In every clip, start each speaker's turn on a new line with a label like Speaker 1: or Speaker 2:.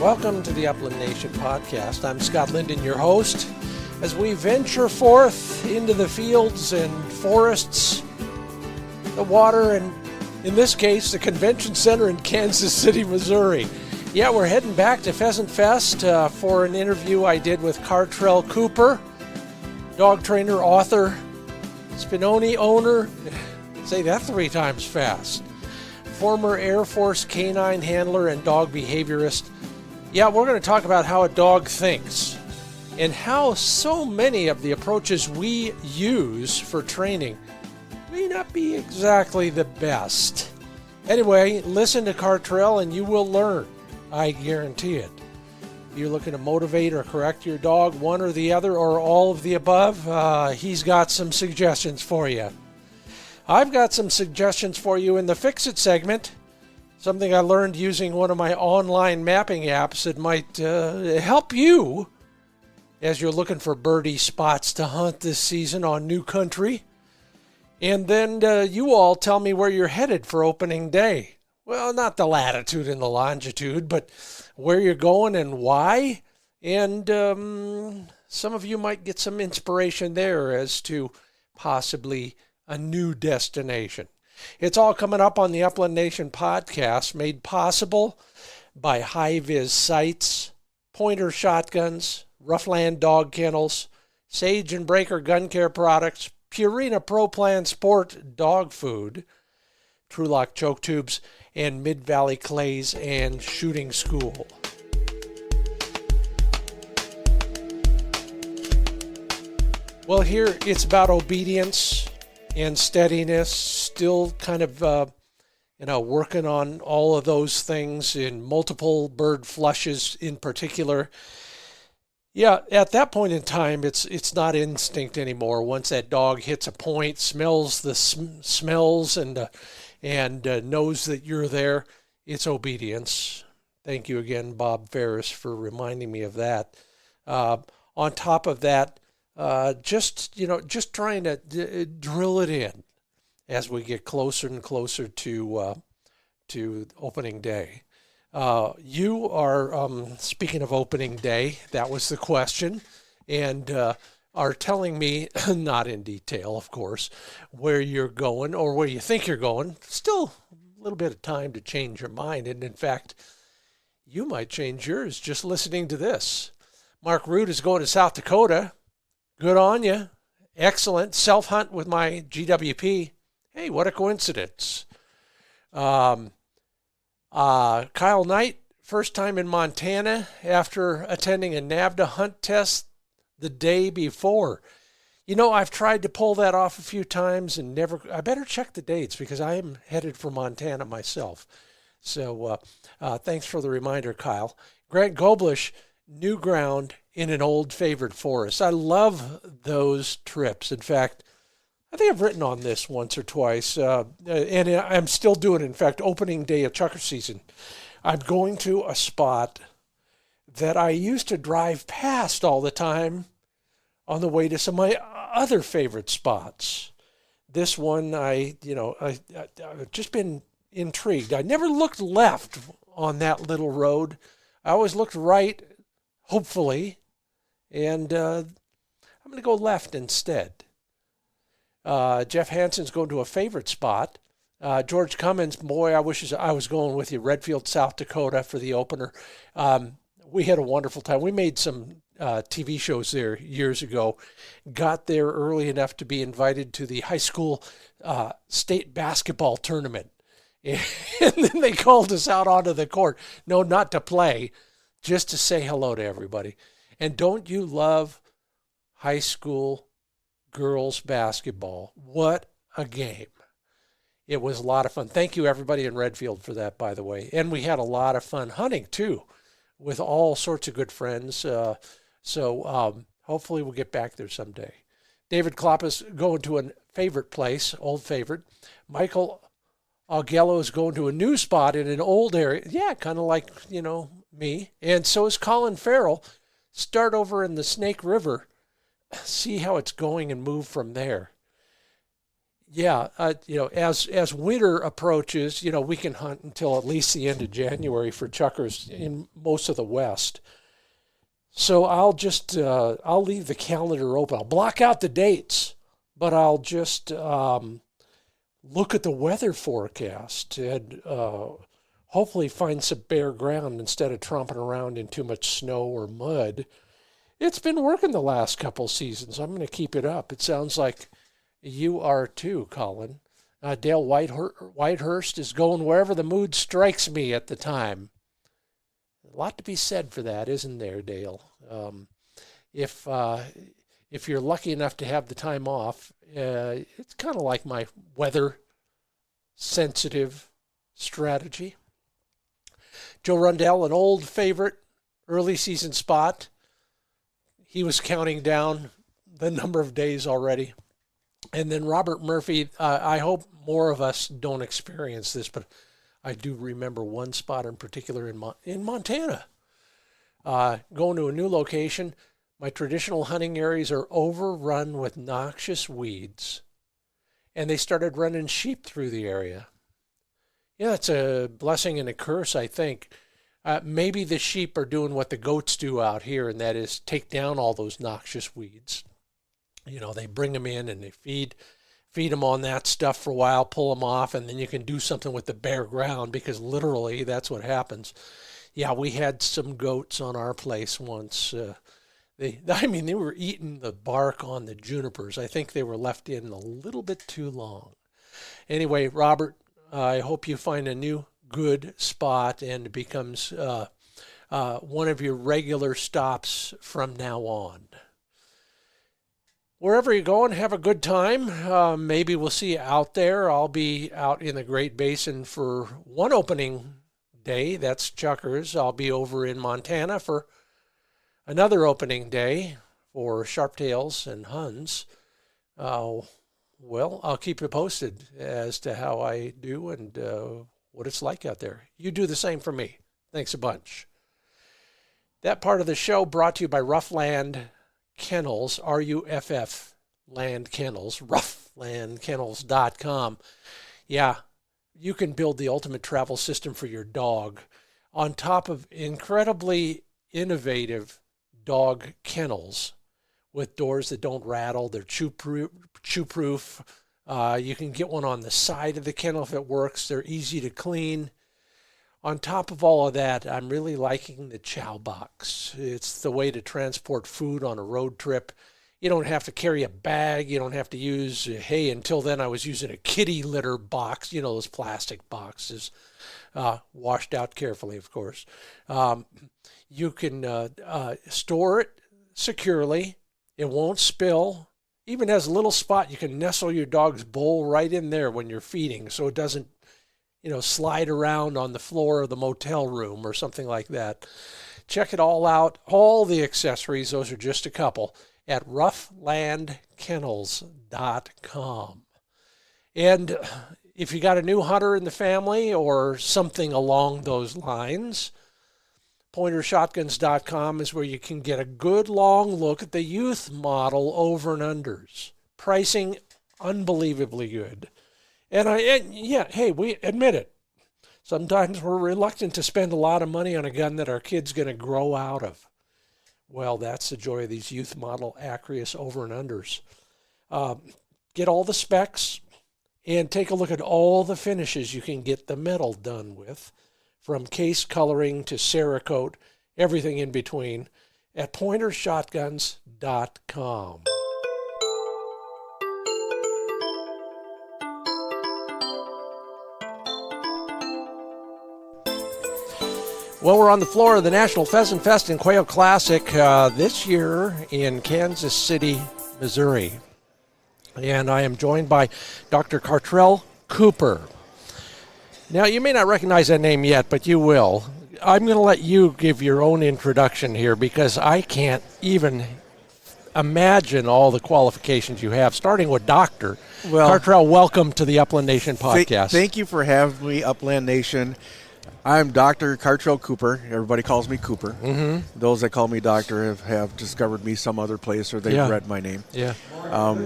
Speaker 1: Welcome to the Upland Nation podcast. I'm Scott Linden, your host, as we venture forth into the fields and forests, the water, and in this case, the convention center in Kansas City, Missouri. Yeah, we're heading back to Pheasant Fest for an interview I did with Cartrell Cooper, dog trainer, author, Spinoni owner, say that 3 times fast, former Air Force canine handler and dog behaviorist. Yeah, we're going to talk about how a dog thinks and how so many of the approaches we use for training may not be exactly the best. Anyway, listen to Cartrell and you will learn. I guarantee it. If you're looking to motivate or correct your dog, one or the other or all of the above, he's got some suggestions for you. I've got some suggestions for you in the Fix It segment. Something I learned using one of my online mapping apps that might help you as you're looking for birdie spots to hunt this season on new country. And then you all tell me where you're headed for opening day. Well, not the latitude and the longitude, but where you're going and why. And some of you might get some inspiration there as to possibly a new destination. It's all coming up on the Upland Nation podcast, made possible by HiViz sites, Pointer shotguns, RuffLand dog kennels, Sage and Breaker gun care products, Purina Pro Plan Sport dog food, TrulockChokes tubes, and Mid-Valley Clays and Shooting School. Well, here it's about obedience and steadiness, still kind of, working on all of those things in multiple bird flushes in particular. Yeah, at that point in time, it's not instinct anymore. Once that dog hits a point, smells the smells and knows that you're there, it's obedience. Thank you again, Bob Ferris, for reminding me of that. On top of that, just trying to drill it in as we get closer and closer to opening day. You are, speaking of opening day, that was the question, and are telling me, not in detail, of course, where you're going or where you think you're going. Still a little bit of time to change your mind, and in fact, you might change yours just listening to this. Mark Root is going to South Dakota. Good on you. Excellent. Self-hunt with my GWP. Hey, what a coincidence. Kyle Knight, first time in Montana after attending a NAVDA hunt test the day before. You know, I've tried to pull that off a few times and never. I better check the dates because I am headed for Montana myself. So thanks for the reminder, Kyle. Grant Goblish, new ground in an old favorite forest. I love those trips. In fact, I think I've written on this once or twice, and I'm still doing it. In fact, opening day of chukar season, I'm going to a spot that I used to drive past all the time on the way to some of my other favorite spots. This one, I've just been intrigued. I never looked left on that little road. I always looked right, hopefully, and I'm going to go left instead. Jeff Hansen's going to a favorite spot. George Cummins, boy, I wish I was going with you. Redfield, South Dakota for the opener. We had a wonderful time. We made some TV shows there years ago. Got there early enough to be invited to the high school state basketball tournament. And then they called us out onto the court. No, not to play, just to say hello to everybody. And don't you love high school girls basketball? What a game. It was a lot of fun. Thank you, everybody in Redfield, for that, by the way. And we had a lot of fun hunting, too, with all sorts of good friends. So hopefully we'll get back there someday. David Klopp is going to a favorite place, old favorite. Michael Augello is going to a new spot in an old area. Yeah, kind of like, me. And so is Colin Farrell. Start over in the Snake River. See how it's going and move from there. Yeah, as winter approaches, we can hunt until at least the end of January for chuckers in most of the West. So I'll leave the calendar open. I'll block out the dates, but I'll just look at the weather forecast and hopefully find some bare ground instead of tromping around in too much snow or mud. It's been working the last couple seasons. I'm going to keep it up. It sounds like you are too, Colin. Dale Whitehurst is going wherever the mood strikes me at the time. A lot to be said for that, isn't there, Dale? If you're lucky enough to have the time off, it's kind of like my weather-sensitive strategy. Joe Rundell, an old favorite, early season spot. He was counting down the number of days already. And then Robert Murphy, I hope more of us don't experience this, but I do remember one spot in particular in Montana. Going to a new location, my traditional hunting areas are overrun with noxious weeds, and they started running sheep through the area. Yeah, it's a blessing and a curse, I think. Maybe the sheep are doing what the goats do out here, and that is take down all those noxious weeds. They bring them in and they feed them on that stuff for a while, pull them off, and then you can do something with the bare ground, because literally that's what happens. Yeah, we had some goats on our place once. They were eating the bark on the junipers. I think they were left in a little bit too long. Anyway, Robert, I hope you find a new good spot and it becomes one of your regular stops from now on. Wherever you're going, have a good time. Maybe we'll see you out there. I'll be out in the Great Basin for one opening day. That's chuckers. I'll be over in Montana for another opening day for sharptails and huns. Well, I'll keep you posted as to how I do and what it's like out there. You do the same for me. Thanks a bunch. That part of the show brought to you by RuffLand Kennels, RUFF Land Kennels, RuffLandKennels.com. Yeah, you can build the ultimate travel system for your dog on top of incredibly innovative dog kennels with doors that don't rattle. They're chew-proof. You can get one on the side of the kennel if it works. They're easy to clean. On top of all of that, I'm really liking the chow box. It's the way to transport food on a road trip. You don't have to carry a bag. You don't have to use, until then I was using a kitty litter box, those plastic boxes, washed out carefully, of course. You can store it securely. It won't spill. Even has a little spot you can nestle your dog's bowl right in there when you're feeding so it doesn't slide around on the floor of the motel room or something like that. Check it all out. All the accessories, those are just a couple, at RuffLandKennels.com. And if you got a new hunter in the family or something along those lines, PointerShotguns.com is where you can get a good long look at the youth model over and unders. Pricing unbelievably good. And we admit it. Sometimes we're reluctant to spend a lot of money on a gun that our kid's going to grow out of. Well, that's the joy of these youth model Acreus over and unders. Get all the specs and take a look at all the finishes you can get the metal done with, from case coloring to Cerakote, everything in between, at PointerShotguns.com. Well, we're on the floor of the National Pheasant Fest and Quail Classic this year in Kansas City, Missouri. And I am joined by Dr. Cartrell Cooper. Now, you may not recognize that name yet, but you will. I'm going to let you give your own introduction here because I can't even imagine all the qualifications you have, starting with doctor. Well, Cartrell, welcome to the Upland Nation podcast.
Speaker 2: Thank you for having me, Upland Nation. I'm Dr. Cartrell Cooper. Everybody calls me Cooper.
Speaker 1: Mm-hmm.
Speaker 2: Those that call me doctor have discovered me some other place, or they've read my name.
Speaker 1: Yeah.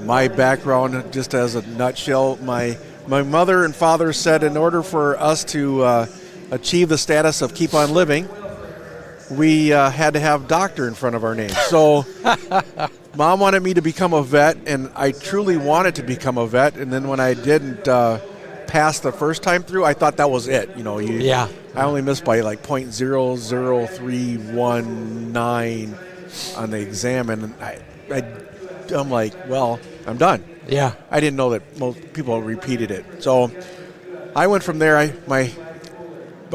Speaker 2: My background, just as a nutshell, my mother and father said in order for us to achieve the status of keep on living, we had to have doctor in front of our name. So Mom wanted me to become a vet, and I truly wanted to become a vet. And then when I didn't pass the first time through, I thought that was it. I only missed by like 0.00319 on the exam, and I'm like, well, I'm done.
Speaker 1: Yeah.
Speaker 2: I didn't know that most people repeated it. So I went from there. My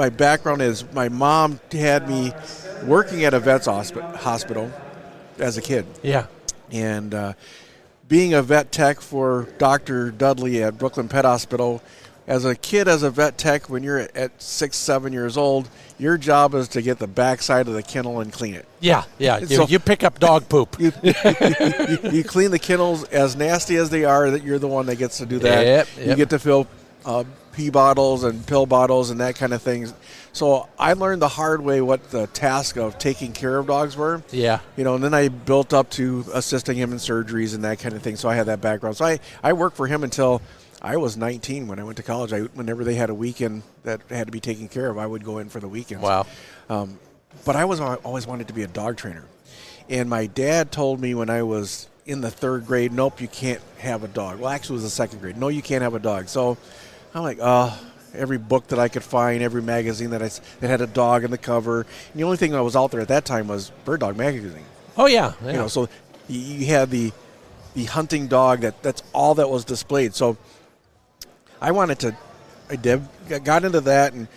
Speaker 2: background is my mom had me working at a vet's hospital as a kid.
Speaker 1: Yeah.
Speaker 2: And being a vet tech for Dr. Dudley at Brooklyn Pet Hospital, as a kid, as a vet tech, when you're at 6, 7 years old, your job is to get the backside of the kennel and clean it.
Speaker 1: Yeah.
Speaker 2: So
Speaker 1: you pick up dog poop.
Speaker 2: You clean the kennels as nasty as they are, that you're the one that gets to do that.
Speaker 1: Yep.
Speaker 2: You get to fill pee bottles and pill bottles and that kind of thing. So I learned the hard way what the task of taking care of dogs were.
Speaker 1: Yeah.
Speaker 2: And then I built up to assisting him in surgeries and that kind of thing. So I had that background. So I worked for him until I was 19 when I went to college. Whenever they had a weekend that had to be taken care of, I would go in for the weekends.
Speaker 1: Wow.
Speaker 2: But I always wanted to be a dog trainer. And my dad told me when I was in the 3rd grade, nope, you can't have a dog. Well, actually it was the 2nd grade. No, you can't have a dog. So I'm like, every book that I could find, every magazine that had a dog in the cover. And the only thing that was out there at that time was Bird Dog magazine.
Speaker 1: Oh, yeah.
Speaker 2: So you had the hunting dog, that's all that was displayed. So I got into that and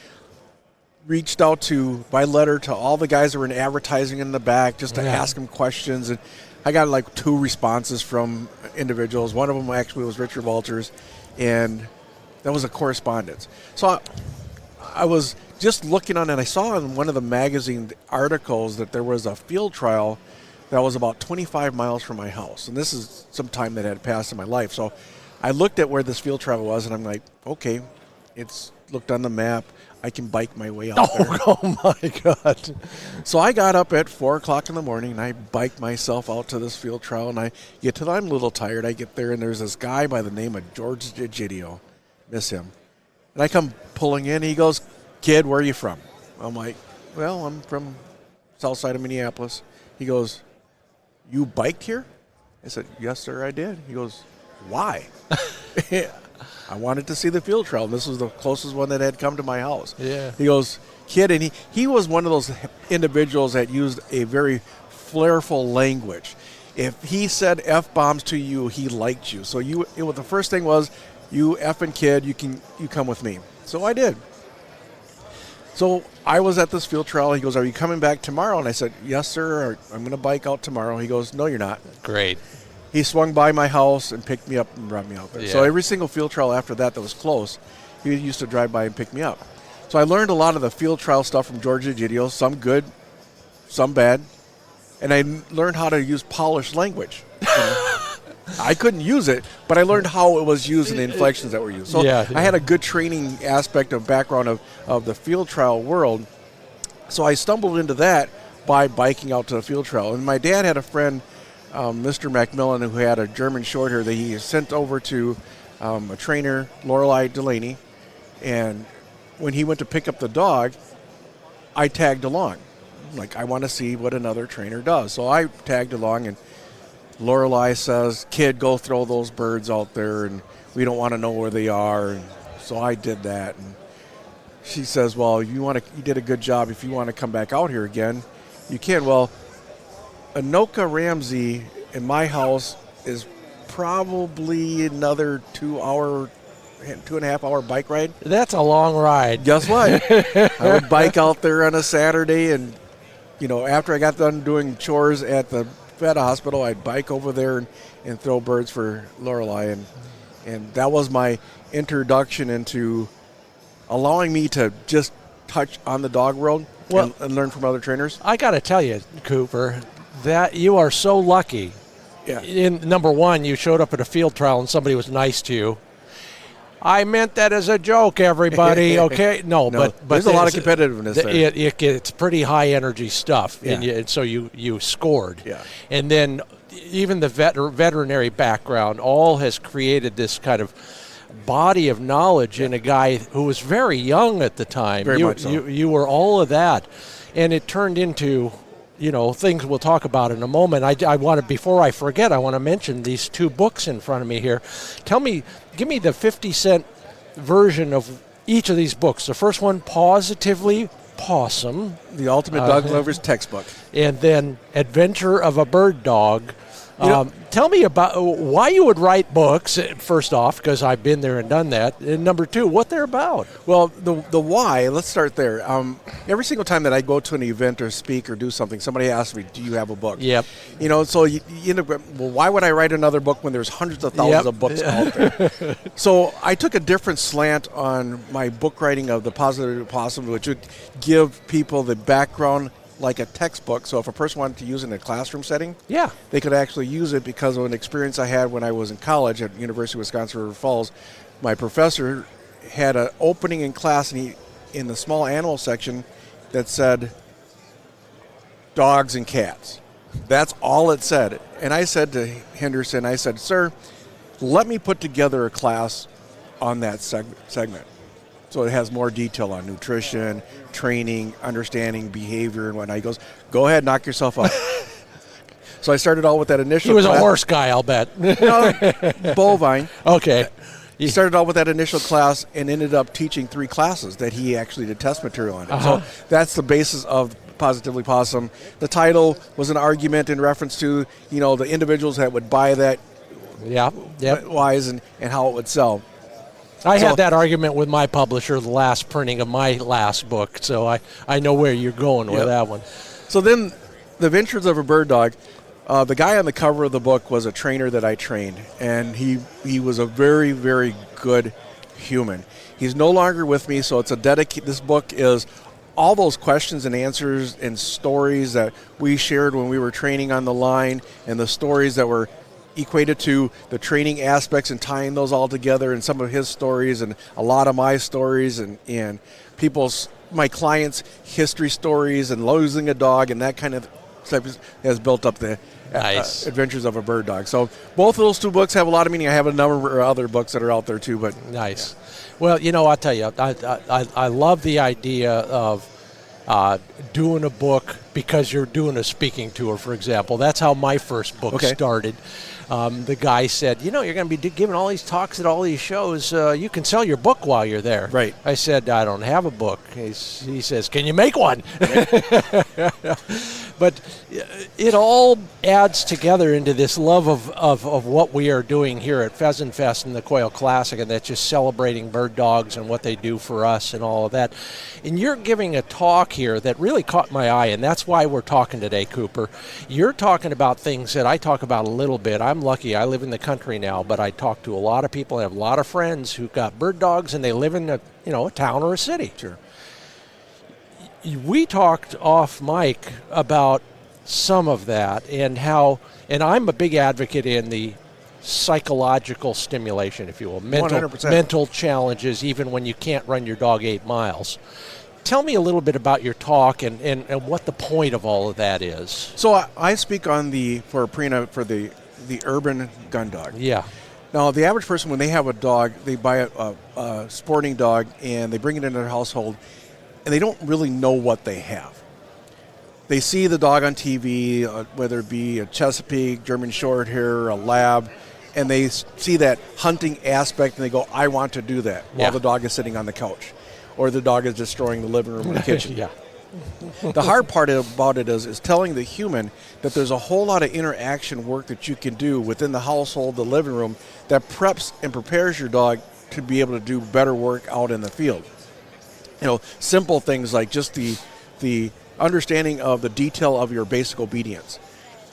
Speaker 2: reached out by letter to all the guys that were in advertising in the back just to ask them questions. And I got like 2 responses from individuals. One of them actually was Richard Walters, and that was a correspondence. So I was just looking on, and I saw in one of the magazine articles that there was a field trial that was about 25 miles from my house. And this is some time that had passed in my life. So I looked at where this field trial was, and I'm like, okay, it's looked on the map. I can bike my way out there.
Speaker 1: Oh, my God.
Speaker 2: So I got up at 4 o'clock in the morning, and I biked myself out to this field trial, and I'm a little tired. I get there, and there's this guy by the name of George Egidio. Miss him. And I come pulling in. He goes, kid, where are you from? I'm like, well, I'm from south side of Minneapolis. He goes, you biked here? I said, yes, sir, I did. He goes, why? I wanted to see the field trial. This was the closest one that had come to my house.
Speaker 1: Yeah.
Speaker 2: He goes, kid, and he was one of those individuals that used a very flairful language. If he said F-bombs to you, he liked you. So the first thing was, you effing kid, you come with me. So I did. So I was at this field trial. He goes, are you coming back tomorrow? And I said, yes, sir. I'm going to bike out tomorrow. He goes, no, you're not.
Speaker 1: Great.
Speaker 2: He swung by my house and picked me up and brought me out there.
Speaker 1: Yeah.
Speaker 2: So every single field trial after that was close, he used to drive by and pick me up. So I learned a lot of the field trial stuff from George Egidio, some good, some bad. And I learned how to use polished language. I couldn't use it, but I learned how it was used and the inflections that were used. So I had a good training aspect of background of the field trial world. So I stumbled into that by biking out to the field trial. And my dad had a friend, Mr. Macmillan, who had a German short hair that he sent over to a trainer, Lorelei Delaney. And when he went to pick up the dog, I tagged along. Like, I want to see what another trainer does. So I tagged along, and Lorelei says, kid, go throw those birds out there, and we don't want to know where they are. And so I did that. And she says, well, you did a good job. If you want to come back out here again, you can. Well, Anoka Ramsey in my house is probably another 2.5 hour bike ride.
Speaker 1: That's a long ride.
Speaker 2: Guess what? I would bike out there on a Saturday, and after I got done doing chores at the vet hospital, I'd bike over there and throw birds for Lorelei, and that was my introduction into allowing me to just touch on the dog world and learn from other trainers.
Speaker 1: I got to tell you, Cooper, that you are so lucky.
Speaker 2: Yeah.
Speaker 1: Number one, you showed up at a field trial and somebody was nice to you. I meant that as a joke, everybody. Okay, no, but
Speaker 2: there's a lot of competitiveness there.
Speaker 1: It's pretty high energy stuff,
Speaker 2: Yeah.
Speaker 1: and so you scored.
Speaker 2: Yeah.
Speaker 1: And then even the veterinary background all has created this kind of body of knowledge in a guy who was very young at the time.
Speaker 2: Very much so.
Speaker 1: You were all of that, and it turned into, things we'll talk about in a moment. I want to, before I forget, I want to mention these 2 books in front of me here. Give me the 50-cent version of each of these books. The first one, Positively Possum.
Speaker 2: The Ultimate Dog Lover's Textbook.
Speaker 1: And then Adventure of a Bird Dog. Tell me about why you would write books, first off, because I've been there and done that, and number 2, what they're about.
Speaker 2: Well, the why, let's start there. Every single time that I go to an event or speak or do something, somebody asks me, do you have a book?
Speaker 1: Yep.
Speaker 2: So you end up, well, why would I write another book when there's hundreds of thousands of books out there? So I took a different slant on my book writing of the Positive Possum, which would give people the background like a textbook. So if a person wanted to use it in a classroom setting, they could actually use it because of an experience I had when I was in college at University of Wisconsin River Falls. My professor had an opening in class, and in the small animal section that said dogs and cats. That's all it said. And I said to Henderson, I said, sir, let me put together a class on that segment. So it has more detail on nutrition, training, understanding, behavior, and whatnot. He goes, go ahead, knock yourself out. So I started out with that initial
Speaker 1: He was
Speaker 2: class.
Speaker 1: a horse guy, I'll bet.
Speaker 2: No, bovine.
Speaker 1: Okay.
Speaker 2: He started out with that initial class and ended up teaching 3 classes that he actually did test material on. So that's the basis of Positively Possum. The title was an argument in reference to, the individuals that would buy that wise and how it would sell.
Speaker 1: I had that argument with my publisher, the last printing of my last book, so I know where you're going with that one.
Speaker 2: So then, The Adventures of a Bird Dog, the guy on the cover of the book was a trainer that I trained, and he was a very, very good human. He's no longer with me, so it's this book is all those questions and answers and stories that we shared when we were training on the line, and the stories that were equated to the training aspects and tying those all together, and some of his stories and a lot of my stories and my clients' history stories and losing a dog and that kind of stuff has built up the Adventures of a Bird Dog. So both of those 2 books have a lot of meaning. I have a number of other books that are out there too. But
Speaker 1: nice. Yeah. Well, I'll tell you, I love the idea of doing a book because you're doing a speaking tour, for example. That's how my first book started. The guy said, you're going to be giving all these talks at all these shows. You can sell your book while you're there.
Speaker 2: Right.
Speaker 1: I said, I don't have a book. He says, can you make one? But it all adds together into this love of what we are doing here at Pheasant Fest and the Quail Classic, and that's just celebrating bird dogs and what they do for us and all of that. And you're giving a talk here that really caught my eye, and that's why we're talking today, Cooper. You're talking about things that I talk about a little bit. I'm lucky. I live in the country now, but I talk to a lot of people. I have a lot of friends who've got bird dogs, and they live in a town or a city.
Speaker 2: Sure.
Speaker 1: We talked off mic about some of that and I'm a big advocate in the psychological stimulation, if you will,
Speaker 2: 100%.
Speaker 1: Mental challenges, even when you can't run your dog 8 miles. Tell me a little bit about your talk and what the point of all of that is.
Speaker 2: So I speak on for Purina for the urban gun dog.
Speaker 1: Yeah.
Speaker 2: Now, the average person, when they have a dog, they buy a sporting dog and they bring it into their household, and they don't really know what they have. They see the dog on TV, whether it be a Chesapeake, German Shorthair, a Lab, and they see that hunting aspect, and they go, I want to do that, while the dog is sitting on the couch, or the dog is destroying the living room or the kitchen.
Speaker 1: Yeah.
Speaker 2: The hard part about it is telling the human that there's a whole lot of interaction work that you can do within the household, the living room, that preps and prepares your dog to be able to do better work out in the field. Simple things like just the understanding of the detail of your basic obedience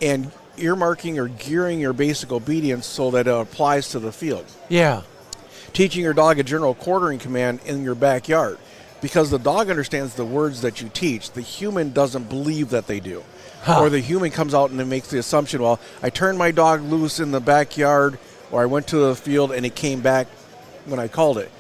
Speaker 2: and earmarking or gearing your basic obedience so that it applies to the field.
Speaker 1: Yeah.
Speaker 2: Teaching your dog a general quartering command in your backyard, because the dog understands the words that you teach. The human doesn't believe that they do. Or the human comes out and it makes the assumption, well, I turned my dog loose in the backyard, or I went to the field and it came back when I called it.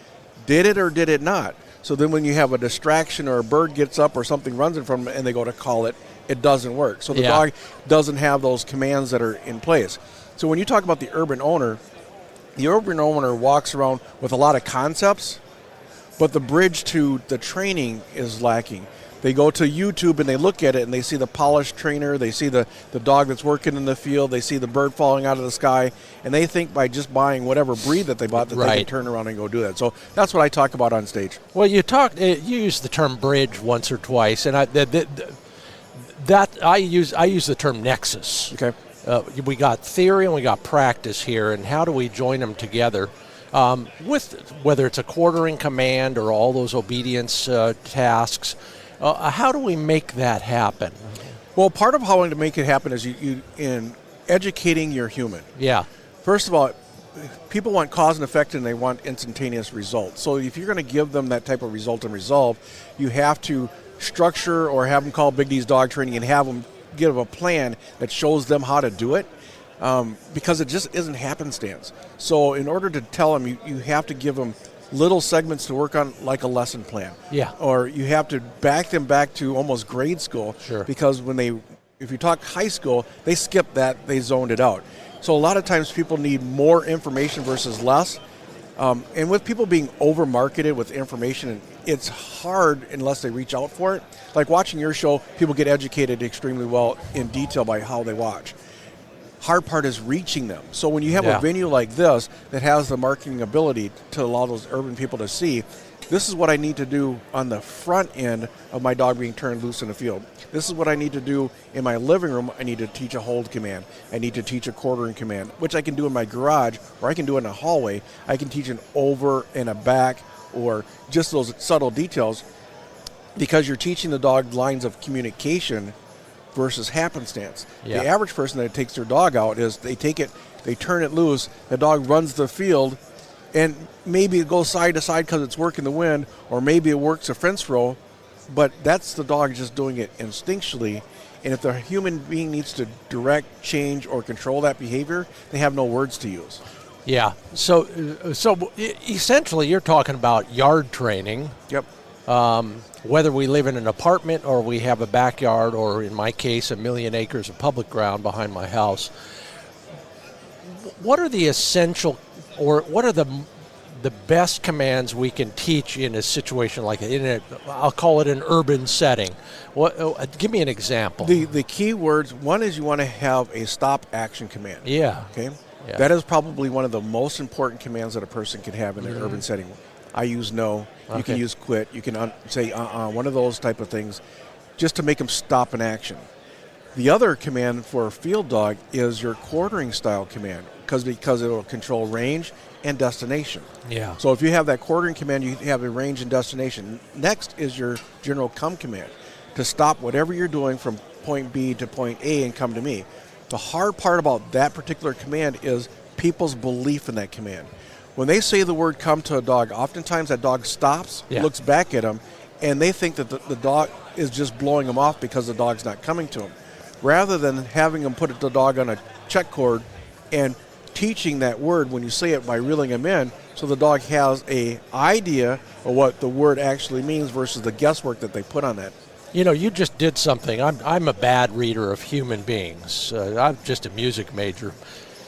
Speaker 2: Did it or did it not? So then when you have a distraction or a bird gets up or something runs in front of it and they go to call it, it doesn't work. So the dog doesn't have those commands that are in place. So when you talk about the urban owner walks around with a lot of concepts, but the bridge to the training is lacking. They go to YouTube and they look at it and they see the polished trainer, they see the dog that's working in the field, they see the bird falling out of the sky, and they think by just buying whatever breed that they bought that they can turn around and go do that. So that's what I talk about on stage.
Speaker 1: Well, you used the term bridge once or twice, and I use the term nexus.
Speaker 2: Okay.
Speaker 1: We got theory and we got practice here, and how do we join them together? With whether it's a quartering command or all those obedience tasks, how do we make that happen?
Speaker 2: Well, part of how to make it happen is you in educating your human.
Speaker 1: Yeah.
Speaker 2: First of all, people want cause and effect and they want instantaneous results. So if you're going to give them that type of result and resolve, you have to structure or have them call Big D's dog training and have them give a plan that shows them how to do it, because it just isn't happenstance. So in order to tell them, you have to give them little segments to work on, like a lesson plan.
Speaker 1: Yeah.
Speaker 2: Or you have to back them back to almost grade school.
Speaker 1: Sure.
Speaker 2: Because if you talk high school, they skipped that, they zoned it out. So a lot of times people need more information versus less. And with people being over-marketed with information, it's hard unless they reach out for it. Like watching your show, people get educated extremely well in detail by how they watch. Hard part is reaching them. So when you have a venue like this that has the marketing ability to allow those urban people to see, this is what I need to do on the front end of my dog being turned loose in the field. This is what I need to do in my living room. I need to teach a hold command. I need to teach a quartering command, which I can do in my garage, or I can do in a hallway. I can teach an over and a back, or just those subtle details, because you're teaching the dog lines of communication versus happenstance.
Speaker 1: Yeah.
Speaker 2: The average person that takes their dog out is they take it, they turn it loose, the dog runs the field, and maybe it goes side to side because it's working the wind, or maybe it works a fence row, but that's the dog just doing it instinctually. And if the human being needs to direct, change, or control that behavior, they have no words to use.
Speaker 1: Yeah. So essentially, you're talking about yard training.
Speaker 2: Yep.
Speaker 1: Whether we live in an apartment or we have a backyard, or in my case, 1 million acres of public ground behind my house. What are the essential, or what are the best commands we can teach in a situation like that? I'll call it an urban setting. Give me an example.
Speaker 2: The key words, one is you want to have a stop action command.
Speaker 1: Yeah.
Speaker 2: Okay.
Speaker 1: Yeah.
Speaker 2: That is probably one of the most important commands that a person can have in an urban setting. I use no. You can use quit. You can say one of those type of things, just to make them stop in action. The other command for a field dog is your quartering style command, because it will control range and destination.
Speaker 1: Yeah.
Speaker 2: So if you have that quartering command, you have a range and destination. Next is your general come command, to stop whatever you're doing from point B to point A and come to me. The hard part about that particular command is people's belief in that command. When they say the word come to a dog, oftentimes that dog stops, looks back at them, and they think that the dog is just blowing them off because the dog's not coming to them. Rather than having them put the dog on a check cord and teaching that word when you say it by reeling them in, so the dog has a idea of what the word actually means versus the guesswork that they put on that.
Speaker 1: You know, you just did something. I'm a bad reader of human beings. I'm just a music major.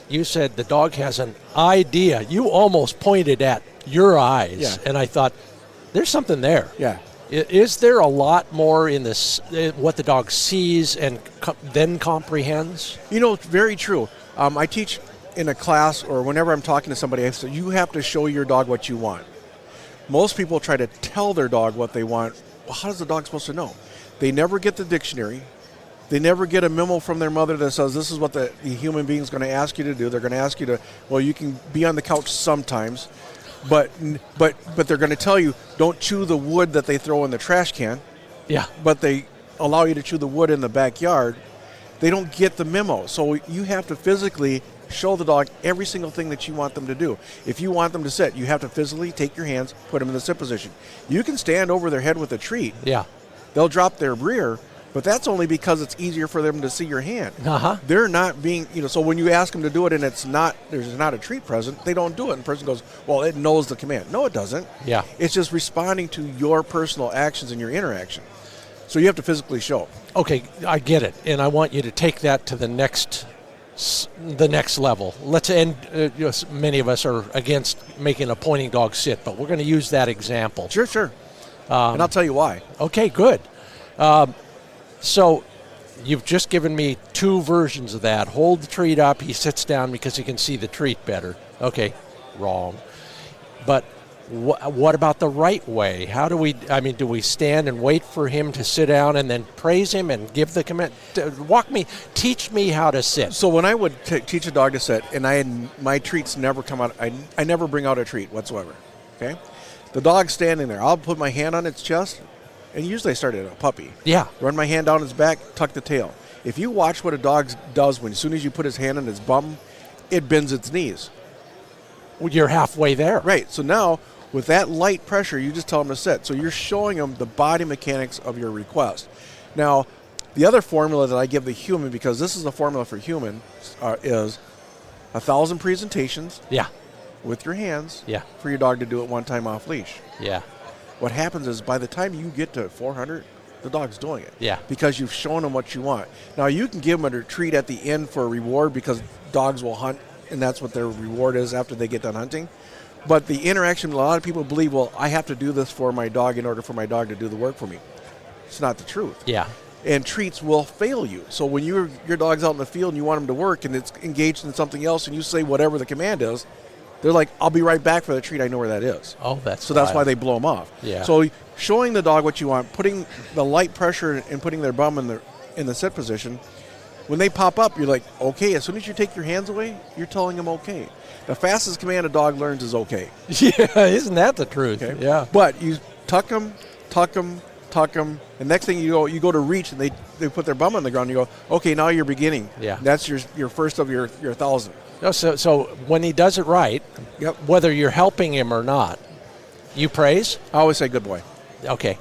Speaker 1: You said the dog has an idea. You almost pointed at your eyes, and I thought, there's something there.
Speaker 2: Yeah.
Speaker 1: Is there a lot more in this, what the dog sees and then comprehends?
Speaker 2: You know, it's very true. I teach in a class, or whenever I'm talking to somebody, I say, you have to show your dog what you want. Most people try to tell their dog what they want. Well, how is the dog supposed to know? They never get the dictionary. They never get a memo from their mother that says this is what the human being is going to ask you to do. They're going to ask you to, well, you can be on the couch sometimes, but they're going to tell you don't chew the wood that they throw in the trash can.
Speaker 1: Yeah.
Speaker 2: But they allow you to chew the wood in the backyard. They don't get the memo. So you have to physically show the dog every single thing that you want them to do. If you want them to sit, you have to physically take your hands, put them in the sit position. You can stand over their head with a treat.
Speaker 1: Yeah.
Speaker 2: They'll drop their rear, But that's only because it's easier for them to see your hand.
Speaker 1: Uh-huh.
Speaker 2: They're not being, so when you ask them to do it and there's not a treat present, they don't do it. And the person goes, well, it knows the command. No, it doesn't.
Speaker 1: Yeah.
Speaker 2: It's just responding to your personal actions and your interaction. So you have to physically show.
Speaker 1: Okay, I get it. And I want you to take that to the next level. Let's end, many of us are against making a pointing dog sit, but we're going to use that example.
Speaker 2: Sure. And I'll tell you why.
Speaker 1: Okay, good. So you've just given me two versions of that. Hold the treat up. He sits down because he can see the treat better. Okay, wrong. But what about the right way? How do we stand and wait for him to sit down and then praise him and give the command? Teach me how to sit.
Speaker 2: So when I would teach a dog to sit, and my treats never come out, I never bring out a treat whatsoever, okay? The dog's standing there. I'll put my hand on its chest, and usually I start at a puppy.
Speaker 1: Yeah.
Speaker 2: Run my hand down its back, tuck the tail. If you watch what a dog does as soon as you put his hand on its bum, it bends its knees.
Speaker 1: Well, you're halfway there.
Speaker 2: Right. So now, with that light pressure, you just tell him to sit. So you're showing him the body mechanics of your request. Now, the other formula that I give the human, because this is the formula for human, is 1,000 presentations.
Speaker 1: Yeah.
Speaker 2: With your hands.
Speaker 1: Yeah.
Speaker 2: For your dog to do it one time off leash.
Speaker 1: Yeah.
Speaker 2: What happens is by the time you get to 400, the dog's doing it.
Speaker 1: Yeah.
Speaker 2: Because you've shown them what you want. Now, you can give them a treat at the end for a reward because dogs will hunt, and that's what their reward is after they get done hunting. But the interaction, a lot of people believe, well, I have to do this for my dog in order for my dog to do the work for me. It's not the truth.
Speaker 1: Yeah.
Speaker 2: And treats will fail you. So when your dog's out in the field and you want him to work and it's engaged in something else and you say whatever the command is, they're like, I'll be right back for the treat. I know where that is.
Speaker 1: Oh, that's
Speaker 2: so that's why they blow them off.
Speaker 1: Yeah.
Speaker 2: So showing the dog what you want, putting the light pressure and putting their bum in the sit position, when they pop up, you're like, okay. As soon as you take your hands away, you're telling them okay. The fastest command a dog learns is okay.
Speaker 1: Yeah, isn't that the truth?
Speaker 2: Okay?
Speaker 1: Yeah.
Speaker 2: But you tuck them, and next thing you go to reach, and they put their bum on the ground. And you go, okay, now you're beginning.
Speaker 1: Yeah.
Speaker 2: That's your first of your 1,000.
Speaker 1: No, so when he does it right,
Speaker 2: yep.
Speaker 1: Whether you're helping him or not, you praise?
Speaker 2: I always say good boy.
Speaker 1: Okay.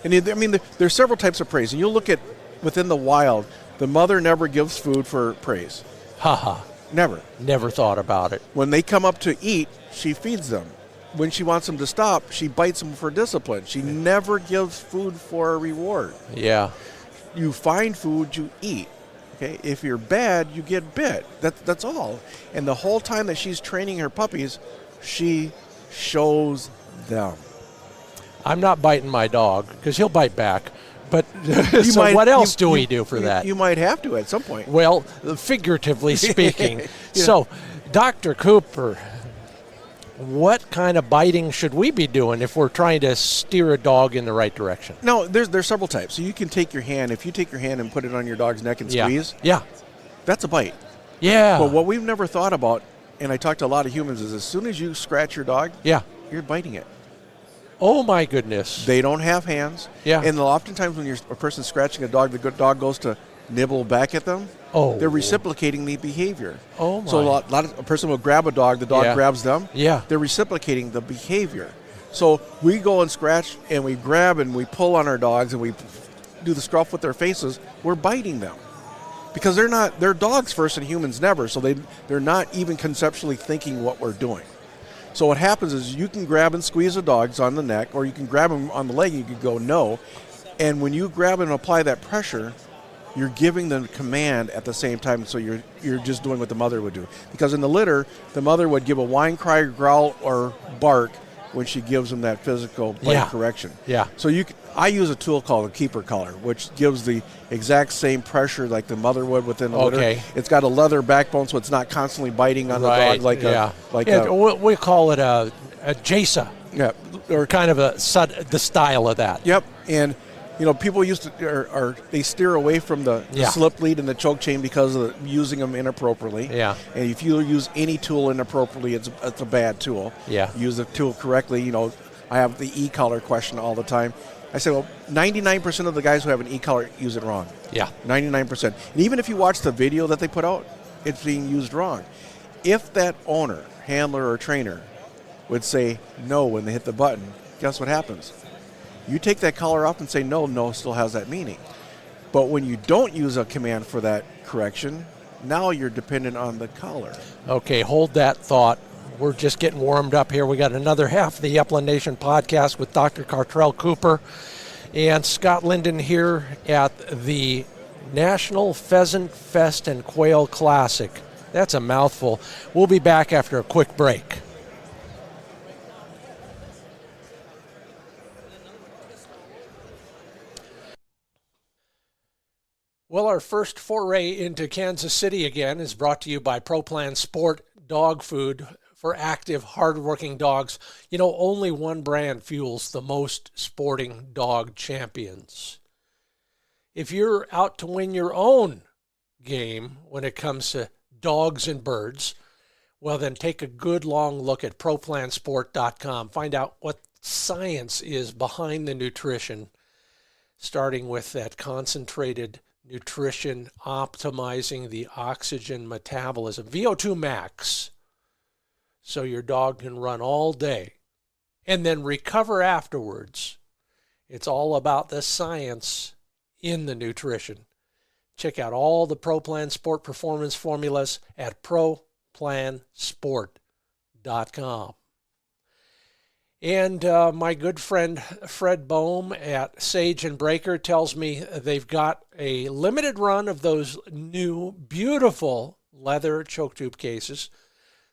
Speaker 2: And there's several types of praise. And you'll look at within the wild, the mother never gives food for praise.
Speaker 1: Ha.
Speaker 2: Never.
Speaker 1: Never thought about it.
Speaker 2: When they come up to eat, she feeds them. When she wants them to stop, she bites them for discipline. She never gives food for a reward.
Speaker 1: Yeah.
Speaker 2: You find food, you eat. Okay, if you're bad, you get bit. That's all. And the whole time that she's training her puppies, she shows them.
Speaker 1: I'm not biting my dog because he'll bite back. But so what else do we do for that?
Speaker 2: You might have to at some point.
Speaker 1: Well, figuratively speaking. Yeah. So, Dr. Cooper, what kind of biting should we be doing if we're trying to steer a dog in the right direction?
Speaker 2: No, there's several types. So you can take your hand. If you take your hand and put it on your dog's neck and squeeze,
Speaker 1: yeah,
Speaker 2: that's a bite.
Speaker 1: Yeah.
Speaker 2: But what we've never thought about, and I talk to a lot of humans, is as soon as you scratch your dog,
Speaker 1: yeah,
Speaker 2: you're biting it.
Speaker 1: Oh, my goodness.
Speaker 2: They don't have hands.
Speaker 1: Yeah.
Speaker 2: And oftentimes when a person's scratching a dog, the dog goes to nibble back at them.
Speaker 1: Oh.
Speaker 2: They're reciprocating the behavior.
Speaker 1: Oh, my.
Speaker 2: So a person will grab a dog, the dog grabs them.
Speaker 1: Yeah.
Speaker 2: They're reciprocating the behavior. So we go and scratch and we grab and we pull on our dogs and we do the scruff with their faces. We're biting them. Because they're dogs first and humans never. So they're not even conceptually thinking what we're doing. So what happens is you can grab and squeeze a dog on the neck, or you can grab him on the leg and you can go no. And when you grab and apply that pressure, you're giving the command at the same time, so you're just doing what the mother would do. Because in the litter, the mother would give a whine, cry, growl, or bark when she gives them that physical bite correction.
Speaker 1: Yeah.
Speaker 2: So I use a tool called a keeper collar, which gives the exact same pressure like the mother would within the litter. It's got a leather backbone, so it's not constantly biting on the dog
Speaker 1: we call it a JASA.
Speaker 2: Yeah.
Speaker 1: Or kind of the style of that.
Speaker 2: Yep. And people used to, they steer away from the slip lead and the choke chain because of using them inappropriately.
Speaker 1: Yeah.
Speaker 2: And if you use any tool inappropriately, it's a bad tool.
Speaker 1: Yeah.
Speaker 2: Use the tool correctly. I have the e-collar question all the time. I say, well, 99% of the guys who have an e-collar use it wrong.
Speaker 1: Yeah.
Speaker 2: 99%. And even if you watch the video that they put out, it's being used wrong. If that owner, handler, or trainer would say no when they hit the button, guess what happens? You take that collar off and say no still has that meaning. But when you don't use a command for that correction, now you're dependent on the collar.
Speaker 1: Okay, hold that thought. We're just getting warmed up here. We got another half of the Upland Nation podcast with Dr. Cartrell Cooper and Scott Linden here at the National Pheasant Fest and Quail Classic. That's a mouthful. We'll be back after a quick break. Well, our first foray into Kansas City again is brought to you by Pro Plan Sport dog food for active, hardworking dogs. You know, only one brand fuels the most sporting dog champions. If you're out to win your own game when it comes to dogs and birds, well, then take a good long look at ProPlansport.com. Find out what science is behind the nutrition, starting with that concentrated nutrition optimizing the oxygen metabolism, VO2 max, so your dog can run all day and then recover afterwards. It's all about the science in the nutrition. Check out all the Pro Plan Sport performance formulas at ProPlansport.com. And my good friend Fred Boehm at Sage and Breaker tells me they've got a limited run of those new, beautiful leather choke tube cases.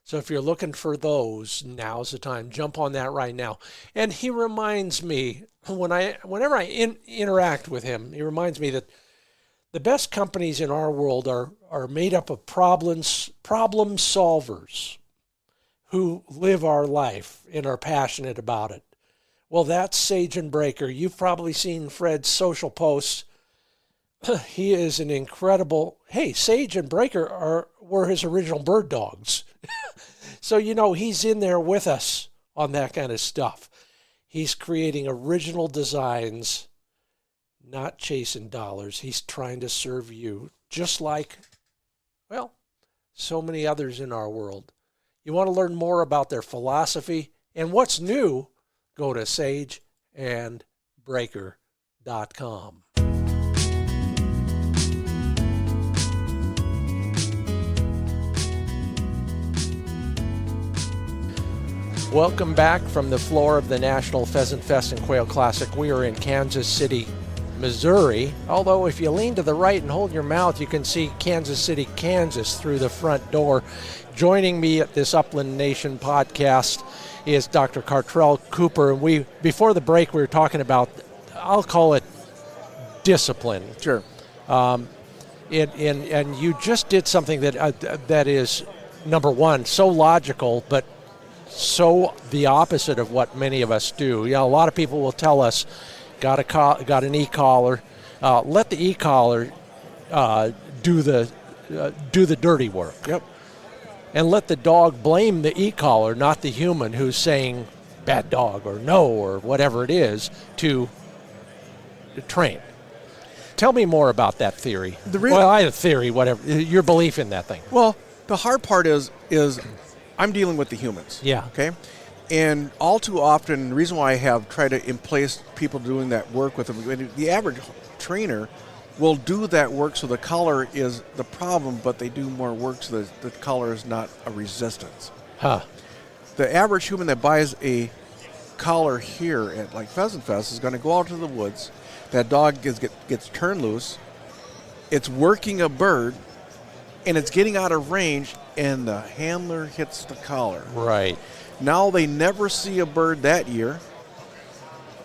Speaker 1: So if you're looking for those, now's the time. Jump on that right now. And he reminds me, whenever I interact with him, he reminds me that the best companies in our world are made up of problem solvers who live our life and are passionate about it. Well, that's Sage and Breaker. You've probably seen Fred's social posts. He is an incredible... Hey, Sage and Breaker were his original bird dogs. So, you know, he's in there with us on that kind of stuff. He's creating original designs, not chasing dollars. He's trying to serve you, just like, well, so many others in our world. You want to learn more about their philosophy and what's new, go to sageandbreaker.com. Welcome back from the floor of the National Pheasant Fest and Quail Classic. We are in Kansas City, Missouri. Although if you lean to the right and hold your mouth, you can see Kansas City, Kansas through the front door. Joining me at this Upland Nation podcast is Dr. Cartrell Cooper. And before the break, we were talking about, I'll call it discipline.
Speaker 2: Sure.
Speaker 1: And you just did something that is, number one, so logical, but so the opposite of what many of us do. You know, a lot of people will tell us, got an e-collar. Let the e-collar do the dirty work.
Speaker 2: Yep.
Speaker 1: And let the dog blame the e-collar, not the human who's saying bad dog or no or whatever it is to train. Tell me more about that theory. I have a theory, whatever, your belief in that thing.
Speaker 2: Well, the hard part is I'm dealing with the humans.
Speaker 1: Yeah.
Speaker 2: Okay? And all too often, the reason why I have tried to place people doing that work with them, the average trainer will do that work so the collar is the problem, but they do more work so that the collar is not a resistance.
Speaker 1: Huh.
Speaker 2: The average human that buys a collar here at like Pheasant Fest is going to go out to the woods. That dog gets turned loose. It's working a bird, and it's getting out of range, and the handler hits the collar.
Speaker 1: Right.
Speaker 2: Now they never see a bird that year.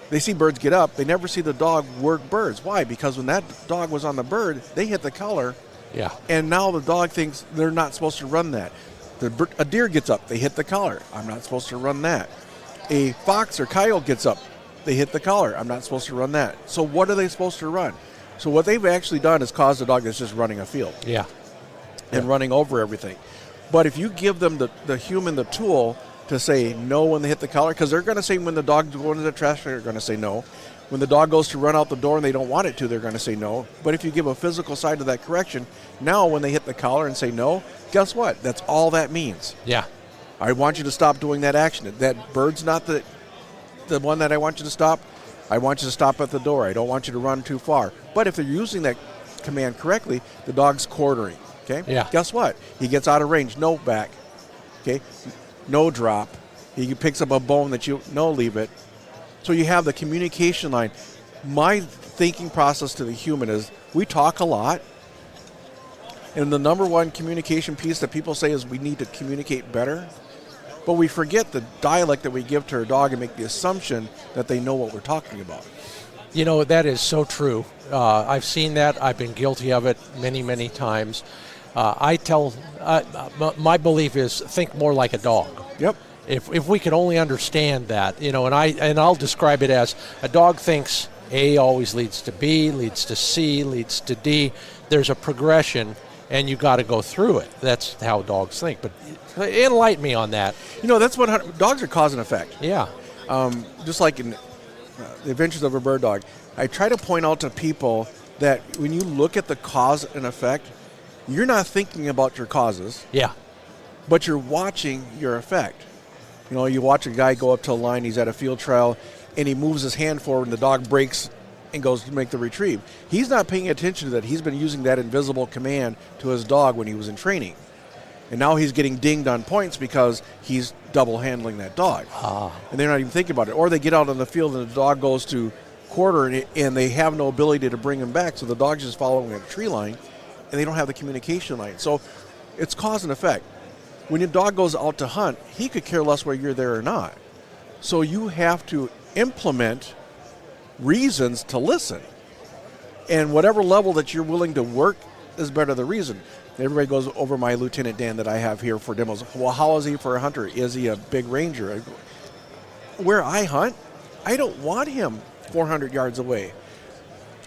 Speaker 2: They see birds get up. They never see the dog work birds. Why? Because when that dog was on the bird, they hit the collar.
Speaker 1: Yeah.
Speaker 2: And now the dog thinks they're not supposed to run that. A deer gets up. They hit the collar. I'm not supposed to run that. A fox or coyote gets up. They hit the collar. I'm not supposed to run that. So what are they supposed to run? So what they've actually done is caused a dog that's just running a field.
Speaker 1: Yeah.
Speaker 2: And running over everything. But if you give them the human the tool to say no when they hit the collar, because they're going to say when the dog's going to the trash, they're going to say no. When the dog goes to run out the door and they don't want it to, they're going to say no. But if you give a physical side to that correction, now when they hit the collar and say no, guess what? That's all that means.
Speaker 1: Yeah.
Speaker 2: I want you to stop doing that action. That bird's not the one that I want you to stop. I want you to stop at the door. I don't want you to run too far. But if they're using that command correctly, the dog's quartering. Okay.
Speaker 1: Yeah.
Speaker 2: Guess what? He gets out of range. No back. Okay. No drop. He picks up a bone that leave it. So you have the communication line. My thinking process to the human is we talk a lot. And the number one communication piece that people say is we need to communicate better. But we forget the dialect that we give to our dog and make the assumption that they know what we're talking about.
Speaker 1: You know, that is so true. I've seen that. I've been guilty of it many, many times. My belief is think more like a dog.
Speaker 2: Yep.
Speaker 1: If we could only understand that, you know, and I'll describe it as a dog thinks A always leads to B, leads to C, leads to D. There's a progression, and you got to go through it. That's how dogs think. But enlighten me on that.
Speaker 2: You know, that's what dogs are cause and effect.
Speaker 1: Yeah.
Speaker 2: Just like in The Adventures of a Bird Dog, I try to point out to people that when you look at the cause and effect, you're not thinking about your causes.
Speaker 1: Yeah.
Speaker 2: But you're watching your effect. You know, you watch a guy go up to a line, he's at a field trial, and he moves his hand forward and the dog breaks and goes to make the retrieve. He's not paying attention to that. He's been using that invisible command to his dog when he was in training. And now he's getting dinged on points because he's double handling that dog. And they're not even thinking about it. Or they get out on the field and the dog goes to quarter and they have no ability to bring him back. So the dog's just following a tree line and they don't have the communication line. So it's cause and effect. When your dog goes out to hunt, he could care less whether you're there or not. So you have to implement reasons to listen. And whatever level that you're willing to work is better the reason. Everybody goes over my Lieutenant Dan that I have here for demos. Well, how is he for a hunter? Is he a big ranger? Where I hunt, I don't want him 400 yards away.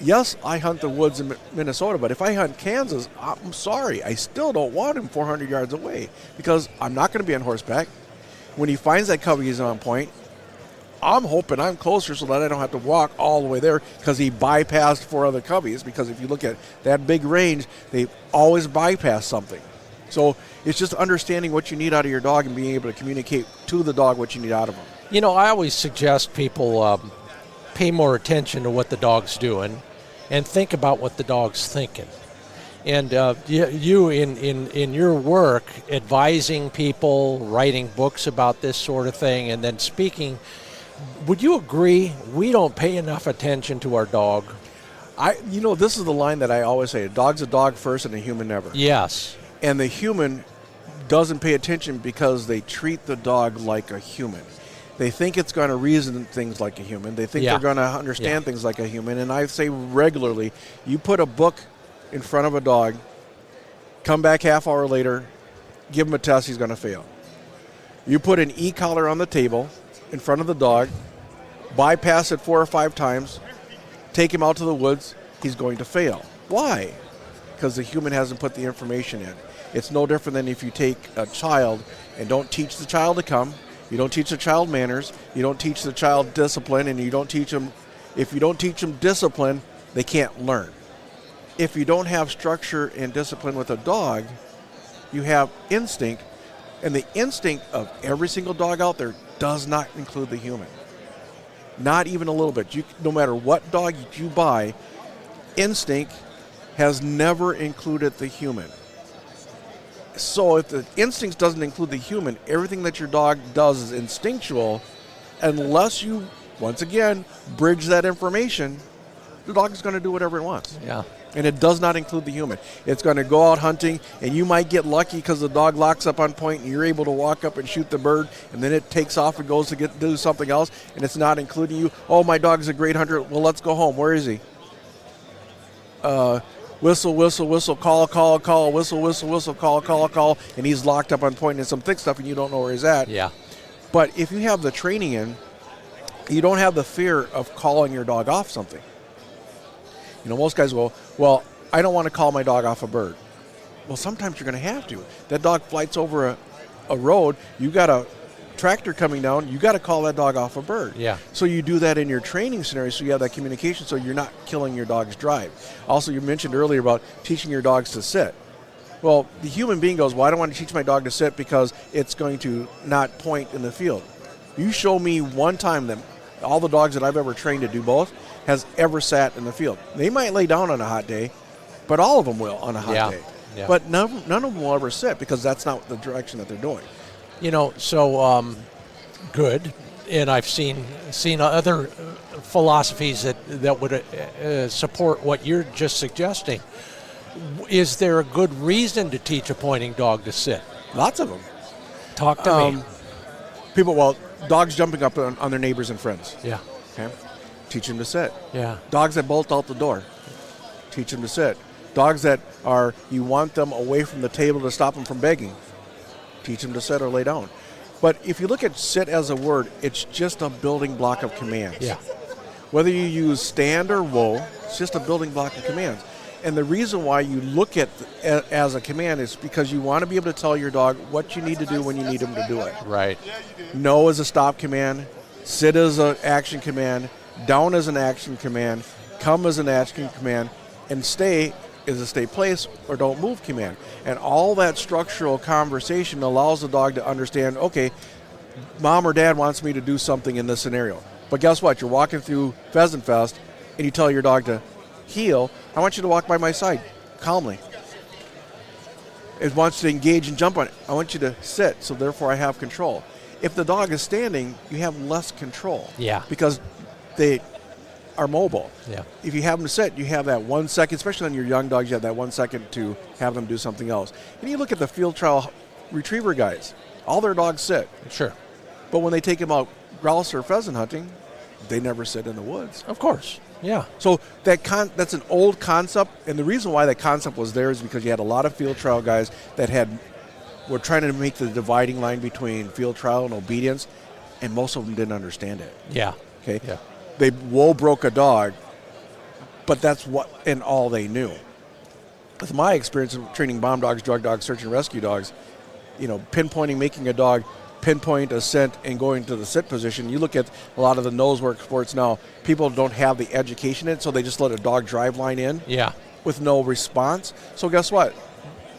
Speaker 2: Yes, I hunt the woods in Minnesota, but if I hunt Kansas, I'm sorry. I still don't want him 400 yards away because I'm not going to be on horseback. When he finds that cubby he's on point, I'm hoping I'm closer so that I don't have to walk all the way there because he bypassed 4 other cubbies, because if you look at that big range, they always bypass something. So it's just understanding what you need out of your dog and being able to communicate to the dog what you need out of him.
Speaker 1: You know, I always suggest people pay more attention to what the dog's doing and think about what the dog's thinking. And you in your work, advising people, writing books about this sort of thing, and then speaking, would you agree we don't pay enough attention to our dog?
Speaker 2: This is the line that I always say: a dog's a dog first and a human never.
Speaker 1: Yes.
Speaker 2: And the human doesn't pay attention because they treat the dog like a human. They think it's going to reason things like a human. They think they're going to understand things like a human. And I say regularly, you put a book in front of a dog, come back half hour later, give him a test, he's going to fail. You put an e-collar on the table in front of the dog, bypass it 4 or 5 times, take him out to the woods, he's going to fail. Why? Because the human hasn't put the information in. It's no different than if you take a child and don't teach the child to come, you don't teach the child manners, you don't teach the child discipline, and you don't teach them, if you don't teach them discipline, they can't learn. If you don't have structure and discipline with a dog, you have instinct, and the instinct of every single dog out there does not include the human. Not even a little bit. No matter what dog you buy, instinct has never included the human. So if the instinct doesn't include the human, everything that your dog does is instinctual unless you, once again, bridge that information. The dog is going to do whatever it wants.
Speaker 1: Yeah.
Speaker 2: And it does not include the human. It's going to go out hunting, and you might get lucky because the dog locks up on point, and you're able to walk up and shoot the bird, and then it takes off and goes to do something else, and it's not including you. Oh, my dog's a great hunter. Well, let's go home. Where is he? Whistle, whistle, whistle, call, call, call, whistle, whistle, whistle, call, call, call, and he's locked up on point in some thick stuff, and you don't know where he's at.
Speaker 1: Yeah.
Speaker 2: But if you have the training in, you don't have the fear of calling your dog off something. You know, most guys go, well, I don't want to call my dog off a bird. Well, sometimes you're going to have to. That dog flights over a road. You got a tractor coming down. You got to call that dog off a bird.
Speaker 1: Yeah.
Speaker 2: So you do that in your training scenario, so you have that communication, so you're not killing your dog's drive. Also, you mentioned earlier about teaching your dogs to sit. Well, the human being goes, well, I don't want to teach my dog to sit because it's going to not point in the field. You show me one time that all the dogs that I've ever trained to do both has ever sat in the field. They might lay down on a hot day, But all of them will on a hot day.
Speaker 1: Yeah.
Speaker 2: But none of them will ever sit because that's not the direction that they're doing.
Speaker 1: So good. And I've seen other philosophies that would support what you're just suggesting. Is there a good reason to teach a pointing dog to sit?
Speaker 2: Lots of them.
Speaker 1: Talk to me.
Speaker 2: Dogs jumping up on their neighbors and friends.
Speaker 1: Yeah.
Speaker 2: Okay. Teach them to sit.
Speaker 1: Yeah.
Speaker 2: Dogs that bolt out the door. Teach them to sit. Dogs that you want them away from the table to stop them from begging. Teach them to sit or lay down. But if you look at sit as a word, it's just a building block of commands.
Speaker 1: Yeah.
Speaker 2: Whether you use stand or whoa, it's just a building block of commands. And the reason why you look at as a command is because you want to be able to tell your dog what you need to do when you need them to do it.
Speaker 1: Right.
Speaker 2: No is a stop command. Sit is an action command. Down is an action command. Come is an action command. And stay is a stay place or don't move command. And all that structural conversation allows the dog to understand, okay, mom or dad wants me to do something in this scenario. But guess what? You're walking through Pheasant Fest and you tell your dog to heel. I want you to walk by my side calmly. It wants to engage and jump on it. I want you to sit, so therefore I have control. If the dog is standing, you have less control.
Speaker 1: Yeah.
Speaker 2: Because they are mobile.
Speaker 1: Yeah.
Speaker 2: If you have them sit, you have that 1 second, especially on your young dogs, you have that 1 second to have them do something else. And you look at the field trial retriever guys, all their dogs sit.
Speaker 1: Sure.
Speaker 2: But when they take them out grouse or pheasant hunting, they never sit in the woods.
Speaker 1: Of course. Yeah.
Speaker 2: So that's an old concept, and the reason why that concept was there is because you had a lot of field trial guys that were trying to make the dividing line between field trial and obedience, and most of them didn't understand it.
Speaker 1: Yeah.
Speaker 2: Okay.
Speaker 1: Yeah.
Speaker 2: They broke a dog, but that's what and all they knew. With my experience of training bomb dogs, drug dogs, search and rescue dogs, pinpointing, making a dog pinpoint a scent and going to the sit position. You look at a lot of the nose work sports now, people don't have the education in it, so they just let a dog drive line in with no response. So guess what?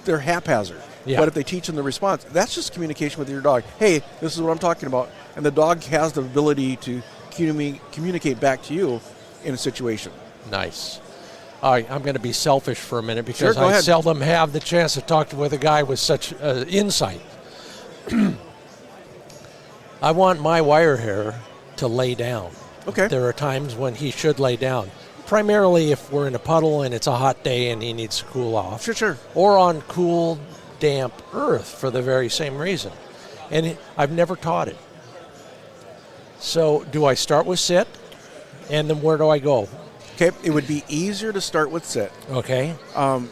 Speaker 2: They're haphazard.
Speaker 1: Yeah.
Speaker 2: But if they teach them the response, that's just communication with your dog. Hey, this is what I'm talking about. And the dog has the ability to communicate back to you in a situation.
Speaker 1: Nice. All right, I'm going to be selfish for a minute because
Speaker 2: Sure, go ahead.
Speaker 1: seldom have the chance to talk with a guy with such insight. I want my wire hair to lay down.
Speaker 2: Okay.
Speaker 1: There are times when he should lay down, primarily if we're in a puddle and it's a hot day and he needs to cool off.
Speaker 2: Sure.
Speaker 1: Or on cool, damp earth for the very same reason. And I've never taught it. So do I start with sit? And then where do I go?
Speaker 2: Okay, it would be easier to start with sit.
Speaker 1: Okay.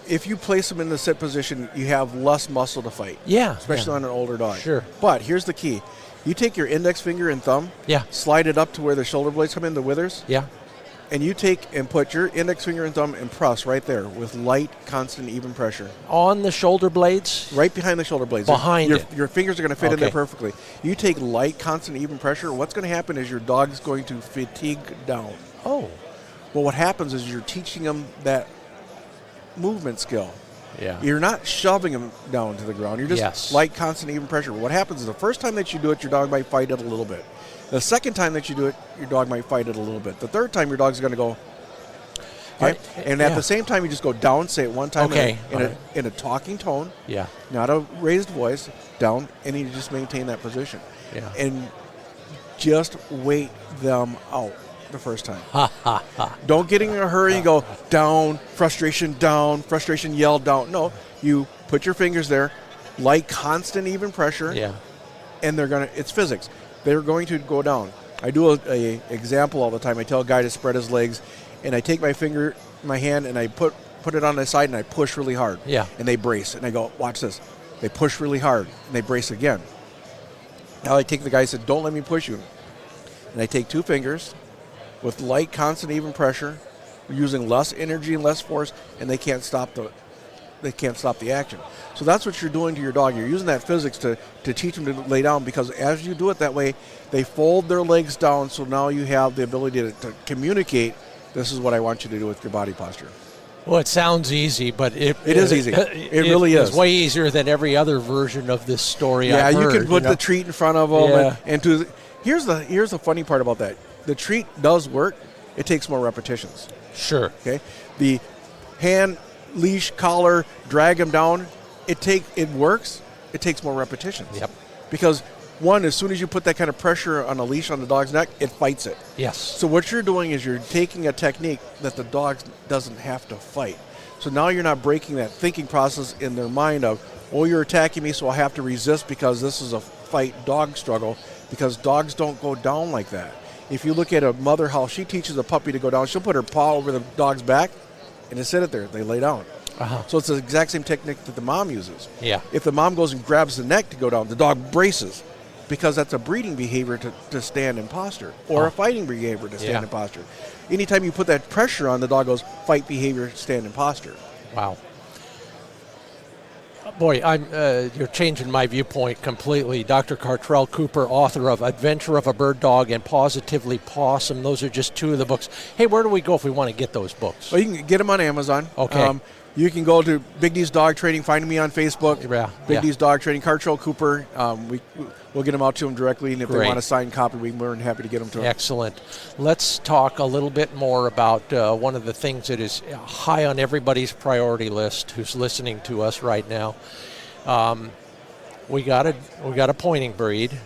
Speaker 2: If you place them in the sit position, you have less muscle to fight.
Speaker 1: Yeah.
Speaker 2: Especially on an older dog.
Speaker 1: Sure.
Speaker 2: But here's the key. You take your index finger and thumb, slide it up to where the shoulder blades come in, the withers, and you take and put your index finger and thumb and press right there with light, constant, even pressure.
Speaker 1: On the shoulder blades?
Speaker 2: Right behind the shoulder blades. Your fingers are going to fit in there perfectly. You take light, constant, even pressure, what's going to happen is your dog is going to fatigue down.
Speaker 1: Oh.
Speaker 2: Well, what happens is you're teaching them that movement skill.
Speaker 1: Yeah.
Speaker 2: You're not shoving them down to the ground. You're just light, constant, even pressure. What happens is the first time that you do it, your dog might fight it a little bit. The second time that you do it, your dog might fight it a little bit. The third time, your dog's going to go. Okay? And at the same time, you just go down, say it one time in a talking tone.
Speaker 1: Yeah.
Speaker 2: Not a raised voice, down, and you just maintain that position.
Speaker 1: Yeah.
Speaker 2: And just wait them out the first time. Don't get in a hurry and go down, frustration, yell, down. No, you put your fingers there, light, constant, even pressure.
Speaker 1: Yeah.
Speaker 2: And it's physics. They're going to go down. I do a example all the time. I tell a guy to spread his legs, and I take my hand, and I put it on the side, and I push really hard.
Speaker 1: Yeah.
Speaker 2: And they brace, and I go, watch this. They push really hard, and they brace again. Now I take the guy and said, don't let me push you. And I take two fingers with light, constant, even pressure, using less energy and less force, and they can't stop the action. So that's what you're doing to your dog. You're using that physics to teach them to lay down, because as you do it that way, they fold their legs down, so now you have the ability to communicate, this is what I want you to do with your body posture.
Speaker 1: Well, it sounds easy, but it
Speaker 2: is easy. It really is.
Speaker 1: It's way easier than every other version of this story
Speaker 2: I've heard.
Speaker 1: You
Speaker 2: can put the treat in front of them. Yeah. Here's the funny part about that. The treat does work. It takes more repetitions.
Speaker 1: Sure.
Speaker 2: Okay. The hand leash, collar, drag them down. It works. It takes more repetitions.
Speaker 1: Yep.
Speaker 2: Because one, as soon as you put that kind of pressure on a leash on the dog's neck, it fights it.
Speaker 1: Yes.
Speaker 2: So what you're doing is you're taking a technique that the dog doesn't have to fight. So now you're not breaking that thinking process in their mind of, oh, you're attacking me, so I have to resist because this is a fight-dog struggle, because dogs don't go down like that. If you look at a mother, how she teaches a puppy to go down, she'll put her paw over the dog's back and they sit it there. They lay down.
Speaker 1: Uh-huh.
Speaker 2: So it's the exact same technique that the mom uses.
Speaker 1: Yeah.
Speaker 2: If the mom goes and grabs the neck to go down, the dog braces, because that's a breeding behavior to stand in posture, or a fighting behavior to stand in posture. Anytime you put that pressure on, the dog goes fight behavior, stand in posture.
Speaker 1: Wow. Boy, you're changing my viewpoint completely. Dr. Cartrell Cooper, author of Adventure of a Bird Dog and Positively Possum. Those are just two of the books. Hey, where do we go if we want to get those books?
Speaker 2: Well, you can get them on Amazon.
Speaker 1: Okay.
Speaker 2: You can go to Big D's Dog Training. Find me on Facebook.
Speaker 1: Yeah.
Speaker 2: Big D's Dog Training. Cartrell Cooper. We'll get them out to them directly, and if they want a signed copy, we're more than happy to get them to them.
Speaker 1: Excellent. Let's talk a little bit more about one of the things that is high on everybody's priority list who's listening to us right now. We got a pointing breed,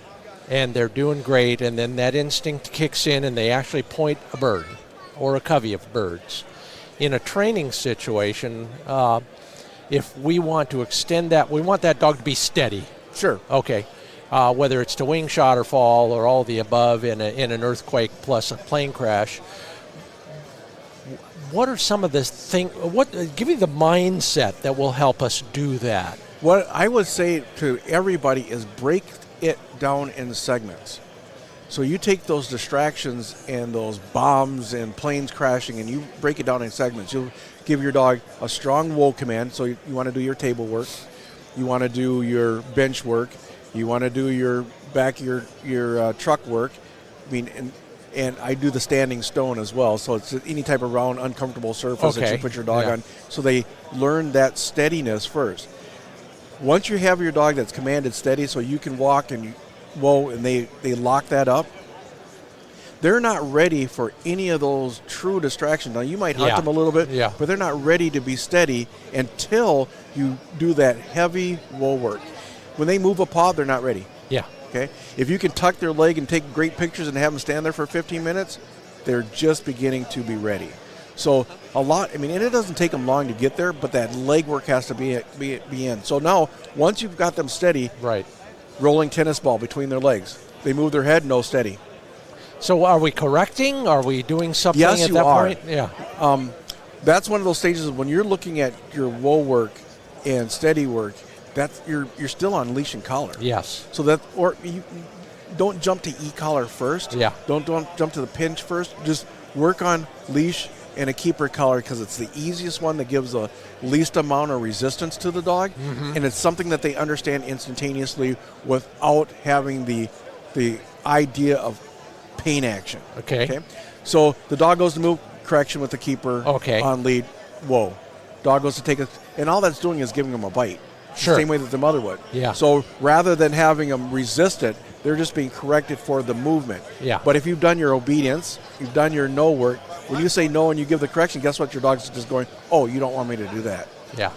Speaker 1: and they're doing great, and then that instinct kicks in, and they actually point a bird or a covey of birds. In a training situation, if we want to extend that, we want that dog to be steady.
Speaker 2: Sure.
Speaker 1: Okay. Whether it's to wing shot or fall or all the above in an earthquake plus a plane crash. What are some of the things? Give me the mindset that will help us do that.
Speaker 2: What I would say to everybody is break it down in segments. So you take those distractions and those bombs and planes crashing, and you break it down in segments. You'll give your dog a strong whoa command. So you want to do your table work, you want to do your bench work, you want to do your truck work. I mean, and I do the standing stone as well. So it's any type of round, uncomfortable surface that you put your dog on. So they learn that steadiness first. Once you have your dog that's commanded steady, so you can walk and whoa, and they lock that up, they're not ready for any of those true distractions. Now, you might hunt them a little bit, but they're not ready to be steady until you do that heavy whoa work. When they move a paw, they're not ready.
Speaker 1: Yeah.
Speaker 2: Okay? If you can tuck their leg and take great pictures and have them stand there for 15 minutes, they're just beginning to be ready. So and it doesn't take them long to get there, but that leg work has to be in. So now, once you've got them steady, rolling tennis ball between their legs, they move their head, no steady.
Speaker 1: So are we correcting? Are we doing something
Speaker 2: at
Speaker 1: that point? Yeah.
Speaker 2: That's one of those stages when you're looking at your whoa work and steady work, that's you're still on leash and collar.
Speaker 1: Yes.
Speaker 2: So you don't jump to e-collar first.
Speaker 1: Yeah.
Speaker 2: Don't jump to the pinch first. Just work on leash and a keeper collar, because it's the easiest one that gives the least amount of resistance to the dog, and it's something that they understand instantaneously without having the idea of pain action.
Speaker 1: Okay.
Speaker 2: So the dog goes to move, correction with the keeper on lead, whoa. Dog goes to take and all that's doing is giving them a bite.
Speaker 1: Sure.
Speaker 2: The same way that the mother would.
Speaker 1: Yeah.
Speaker 2: So rather than having them resist it, they're just being corrected for the movement.
Speaker 1: Yeah.
Speaker 2: But if you've done your obedience, you've done your no work, when you say no and you give the correction, guess what? Your dog's just going, oh, you don't want me to do that.
Speaker 1: Yeah.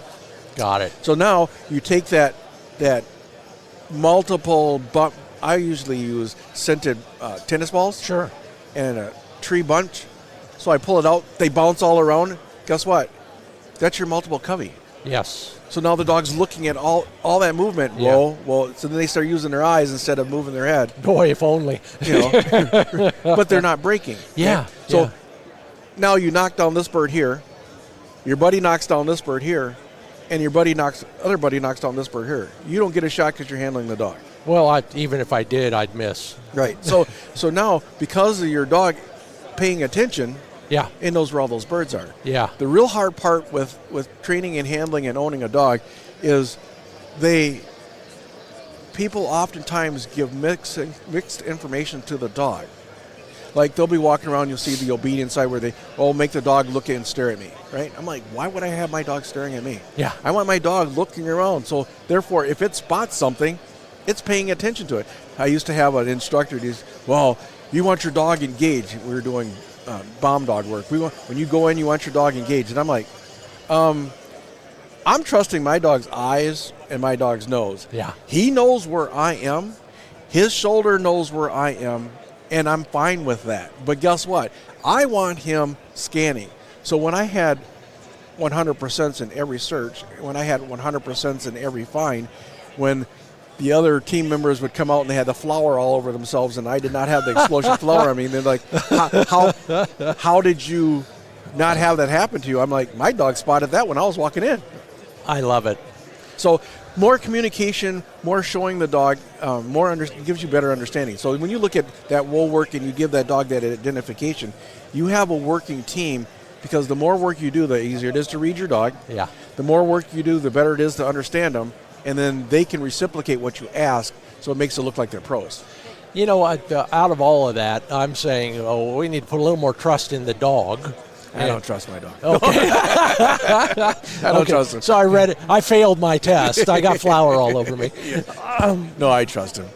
Speaker 1: Got it.
Speaker 2: So now you take that multiple bump. I usually use scented tennis balls.
Speaker 1: Sure.
Speaker 2: And a tree bunch. So I pull it out. They bounce all around. Guess what? That's your multiple covey.
Speaker 1: Yes.
Speaker 2: So now the dog's looking at all that movement.
Speaker 1: Yeah.
Speaker 2: Well, so then they start using their eyes instead of moving their head.
Speaker 1: Boy, if only.
Speaker 2: But they're not breaking.
Speaker 1: Yeah.
Speaker 2: Okay? So now you knock down this bird here, your buddy knocks down this bird here, and your other buddy knocks down this bird here. You don't get a shot because you're handling the dog.
Speaker 1: Well, even if I did, I'd miss.
Speaker 2: Right. So now, because of your dog paying attention, it knows where all those birds are.
Speaker 1: Yeah.
Speaker 2: The real hard part with training and handling and owning a dog is people oftentimes give mixed information to the dog. Like, they'll be walking around, you'll see the obedience side where they make the dog look and stare at me, right? I'm like, why would I have my dog staring at me?
Speaker 1: Yeah.
Speaker 2: I want my dog looking around. So therefore, if it spots something, it's paying attention to it. I used to have an instructor who's, you want your dog engaged. We were doing bomb dog work. When you go in, you want your dog engaged. And I'm like, I'm trusting my dog's eyes and my dog's nose.
Speaker 1: Yeah.
Speaker 2: He knows where I am. His shoulder knows where I am, and I'm fine with that. But guess what? I want him scanning. So when I had 100% in every search, when I had 100% in every find, when the other team members would come out and they had the flour all over themselves and I did not have the explosion flour, I mean, they're like, how did you not have that happen to you? I'm like, my dog spotted that when I was walking in.
Speaker 1: I love it.
Speaker 2: So more communication, more showing the dog, gives you better understanding. So when you look at that wool work and you give that dog that identification, you have a working team, because the more work you do, the easier it is to read your dog.
Speaker 1: Yeah.
Speaker 2: The more work you do, the better it is to understand them, and then they can reciprocate what you ask, so it makes it look like they're pros.
Speaker 1: You know, out of all of that, I'm saying, we need to put a little more trust in the dog.
Speaker 2: I don't trust my dog.
Speaker 1: Okay.
Speaker 2: I don't trust him.
Speaker 1: So I read it. I failed my test. I got flour all over me.
Speaker 2: No, I trust him.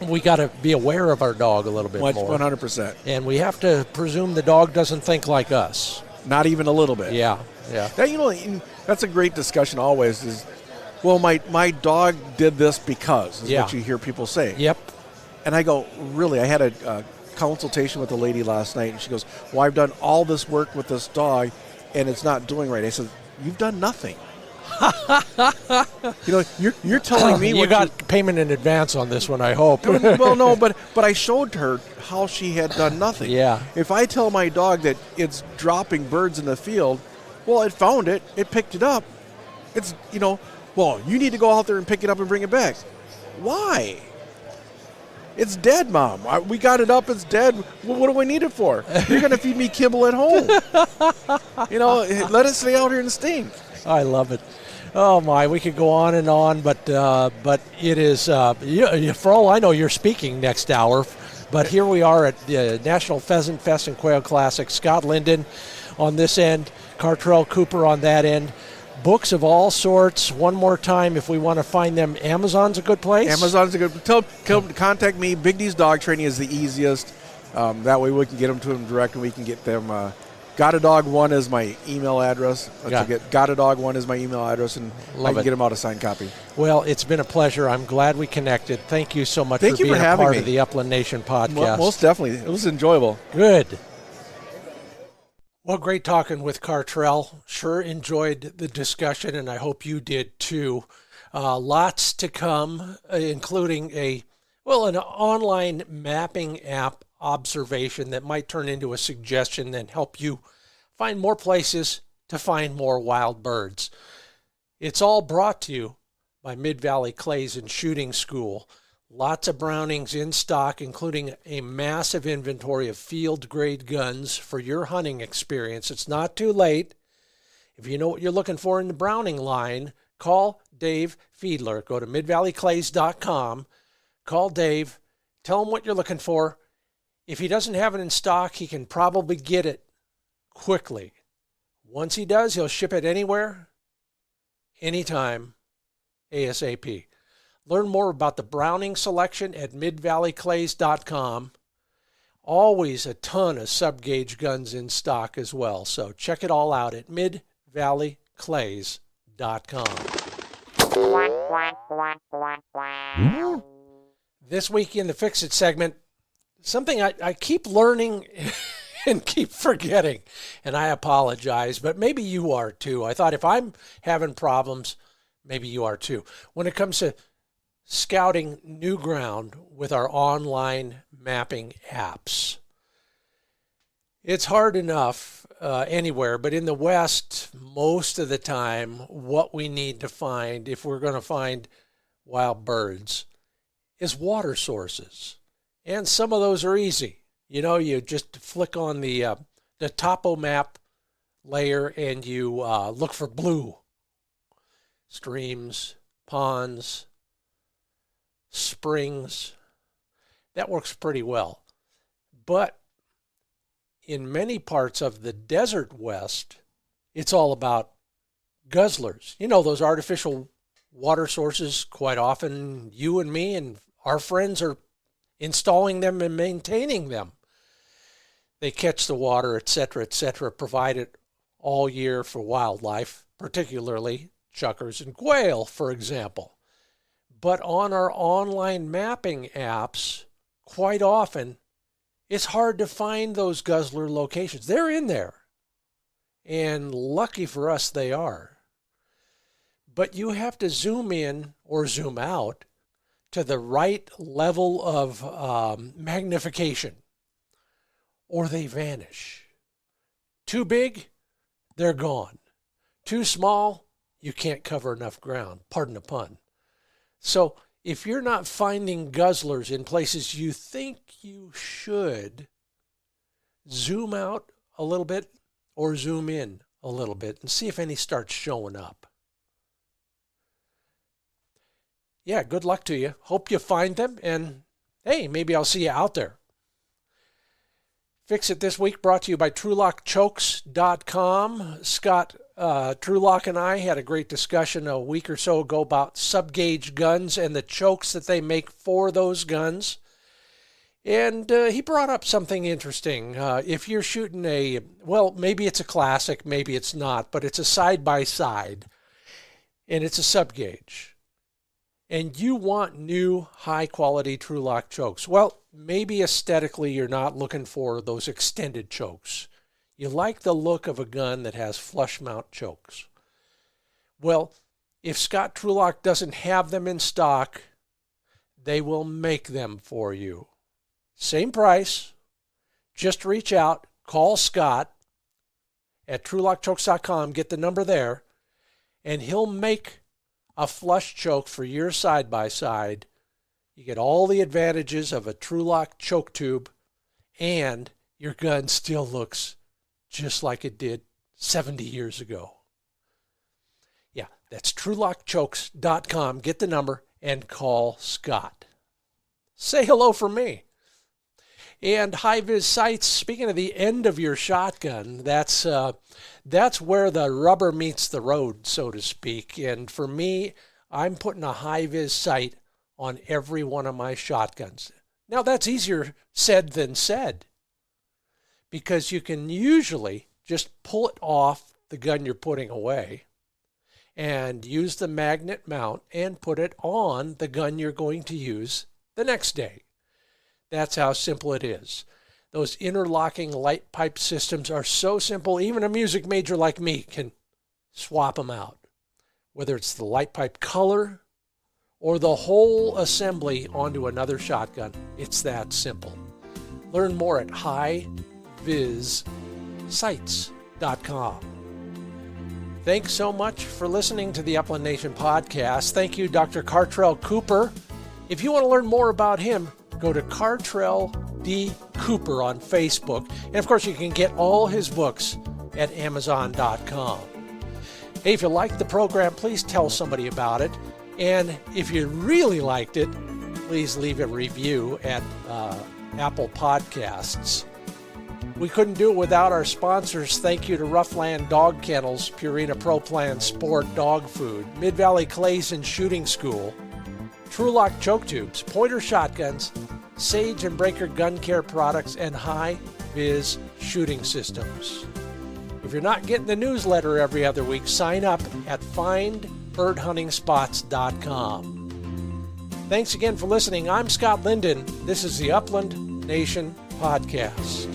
Speaker 1: We got to be aware of our dog a little bit more.
Speaker 2: 100%.
Speaker 1: And we have to presume the dog doesn't think like us.
Speaker 2: Not even a little bit.
Speaker 1: Yeah.
Speaker 2: That, that's a great discussion always is, well, my dog did this because, is what you hear people say.
Speaker 1: Yep.
Speaker 2: And I go, really? I had a consultation with a lady last night, and she goes, well, I've done all this work with this dog, and it's not doing right. I said, you've done nothing. You're telling me
Speaker 1: you got payment in advance on this one, I hope.
Speaker 2: Well, no, but I showed her how she had done nothing.
Speaker 1: Yeah.
Speaker 2: If I tell my dog that it's dropping birds in the field, well, it found it, it picked it up. It's, well, you need to go out there and pick it up and bring it back. Why? It's dead, Mom. We got it up. It's dead. What do I need it for? You're going to feed me kibble at home. Let it stay out here and stink.
Speaker 1: I love it. Oh, my. We could go on and on, but it is, for all I know, you're speaking next hour. But here we are at the National Pheasant Fest and Quail Classic. Scott Linden on this end, Cartrell Cooper on that end. Books of all sorts. One more time, if we want to find them, Amazon's a good place?
Speaker 2: Amazon's a good place. Contact me. Big D's Dog Training is the easiest. That way we can get them to them direct, and we can get them. Gotadog1 is my email address. Gotadog1 is my email address, and I can get them out a signed copy.
Speaker 1: Well, it's been a pleasure. I'm glad we connected. Thank you so much
Speaker 2: for
Speaker 1: being a part
Speaker 2: me.
Speaker 1: of the Upland Nation podcast.
Speaker 2: Most definitely. It was enjoyable.
Speaker 1: Good. Well, great talking with Cartrell. Sure enjoyed the discussion, and I hope you did too. Lots to come, including an online mapping app observation that might turn into a suggestion and help you find more places to find more wild birds. It's all brought to you by Mid-Valley Clays and Shooting School. Lots of Brownings in stock, including a massive inventory of field-grade guns for your hunting experience. It's not too late. If you know what you're looking for in the Browning line, call Dave Fiedler. Go to midvalleyclays.com. Call Dave. Tell him what you're looking for. If he doesn't have it in stock, he can probably get it quickly. Once he does, he'll ship it anywhere, anytime, ASAP. Learn more about the Browning selection at midvalleyclays.com. Always a ton of sub-gauge guns in stock as well. So check it all out at midvalleyclays.com. This week in the Fix It segment, something I keep learning and keep forgetting, and I apologize, but maybe you are too. I thought if I'm having problems, maybe you are too. When it comes to scouting new ground with our online mapping apps, it's hard enough anywhere, but in the West, most of the time, what we need to find if we're going to find wild birds is water sources. And some of those are easy. You just flick on the topo map layer and you look for blue. Streams, ponds, springs. That works pretty well. But in many parts of the desert West, it's all about guzzlers. Those artificial water sources. Quite often, you and me and our friends are installing them and maintaining them. They catch the water, etc., provide it all year for wildlife, particularly chukars and quail, for example. But on our online mapping apps, quite often, it's hard to find those guzzler locations. They're in there. And lucky for us, they are. But you have to zoom in or zoom out to the right level of magnification, or they vanish. Too big, they're gone. Too small, you can't cover enough ground. Pardon the pun. So if you're not finding guzzlers in places you think you should, zoom out a little bit or zoom in a little bit and see if any starts showing up. Yeah, good luck to you. Hope you find them, and hey, maybe I'll see you out there. Fix It This Week brought to you by TrulockChokes.com. Scott Trulock and I had a great discussion a week or so ago about sub-gauge guns and the chokes that they make for those guns. And he brought up something interesting. If you're shooting maybe it's a classic, maybe it's not, but it's a side-by-side, and it's a sub-gauge. And you want new, high-quality Trulock chokes. Well, maybe aesthetically you're not looking for those extended chokes. You like the look of a gun that has flush mount chokes. Well, if Scott Trulock doesn't have them in stock, they will make them for you. Same price. Just reach out, call Scott at TrulockChokes.com, get the number there, and he'll make a flush choke for your side-by-side. You get all the advantages of a Trulock choke tube, and your gun still looks just like it did 70 years ago. Yeah, that's TrulockChokes.com. Get the number and call Scott. Say hello from me. And HiViz sights, speaking of the end of your shotgun, that's where the rubber meets the road, so to speak. And for me, I'm putting a HiViz sight on every one of my shotguns. Now, that's easier said than said, because you can usually just pull it off the gun you're putting away and use the magnet mount and put it on the gun you're going to use the next day. That's how simple it is. Those interlocking light pipe systems are so simple, even a music major like me can swap them out. Whether it's the light pipe color or the whole assembly onto another shotgun, it's that simple. Learn more at HiVizSights.com. Thanks so much for listening to the Upland Nation podcast. Thank you, Dr. Cartrell Cooper. If you want to learn more about him, go to Cartrell D. Cooper on Facebook. And of course, you can get all his books at Amazon.com. Hey, if you liked the program, please tell somebody about it. And if you really liked it, please leave a review at Apple Podcasts. We couldn't do it without our sponsors. Thank you to RuffLand Dog Kennels, Purina Pro Plan Sport Dog Food, Mid-Valley Clays and Shooting School, Trulock Choke Tubes, Pointer Shotguns, Sage and Breaker Gun Care Products, and HiViz Shooting Systems. If you're not getting the newsletter every other week, sign up at findbirdhuntingspots.com. Thanks again for listening. I'm Scott Linden. This is the Upland Nation Podcast.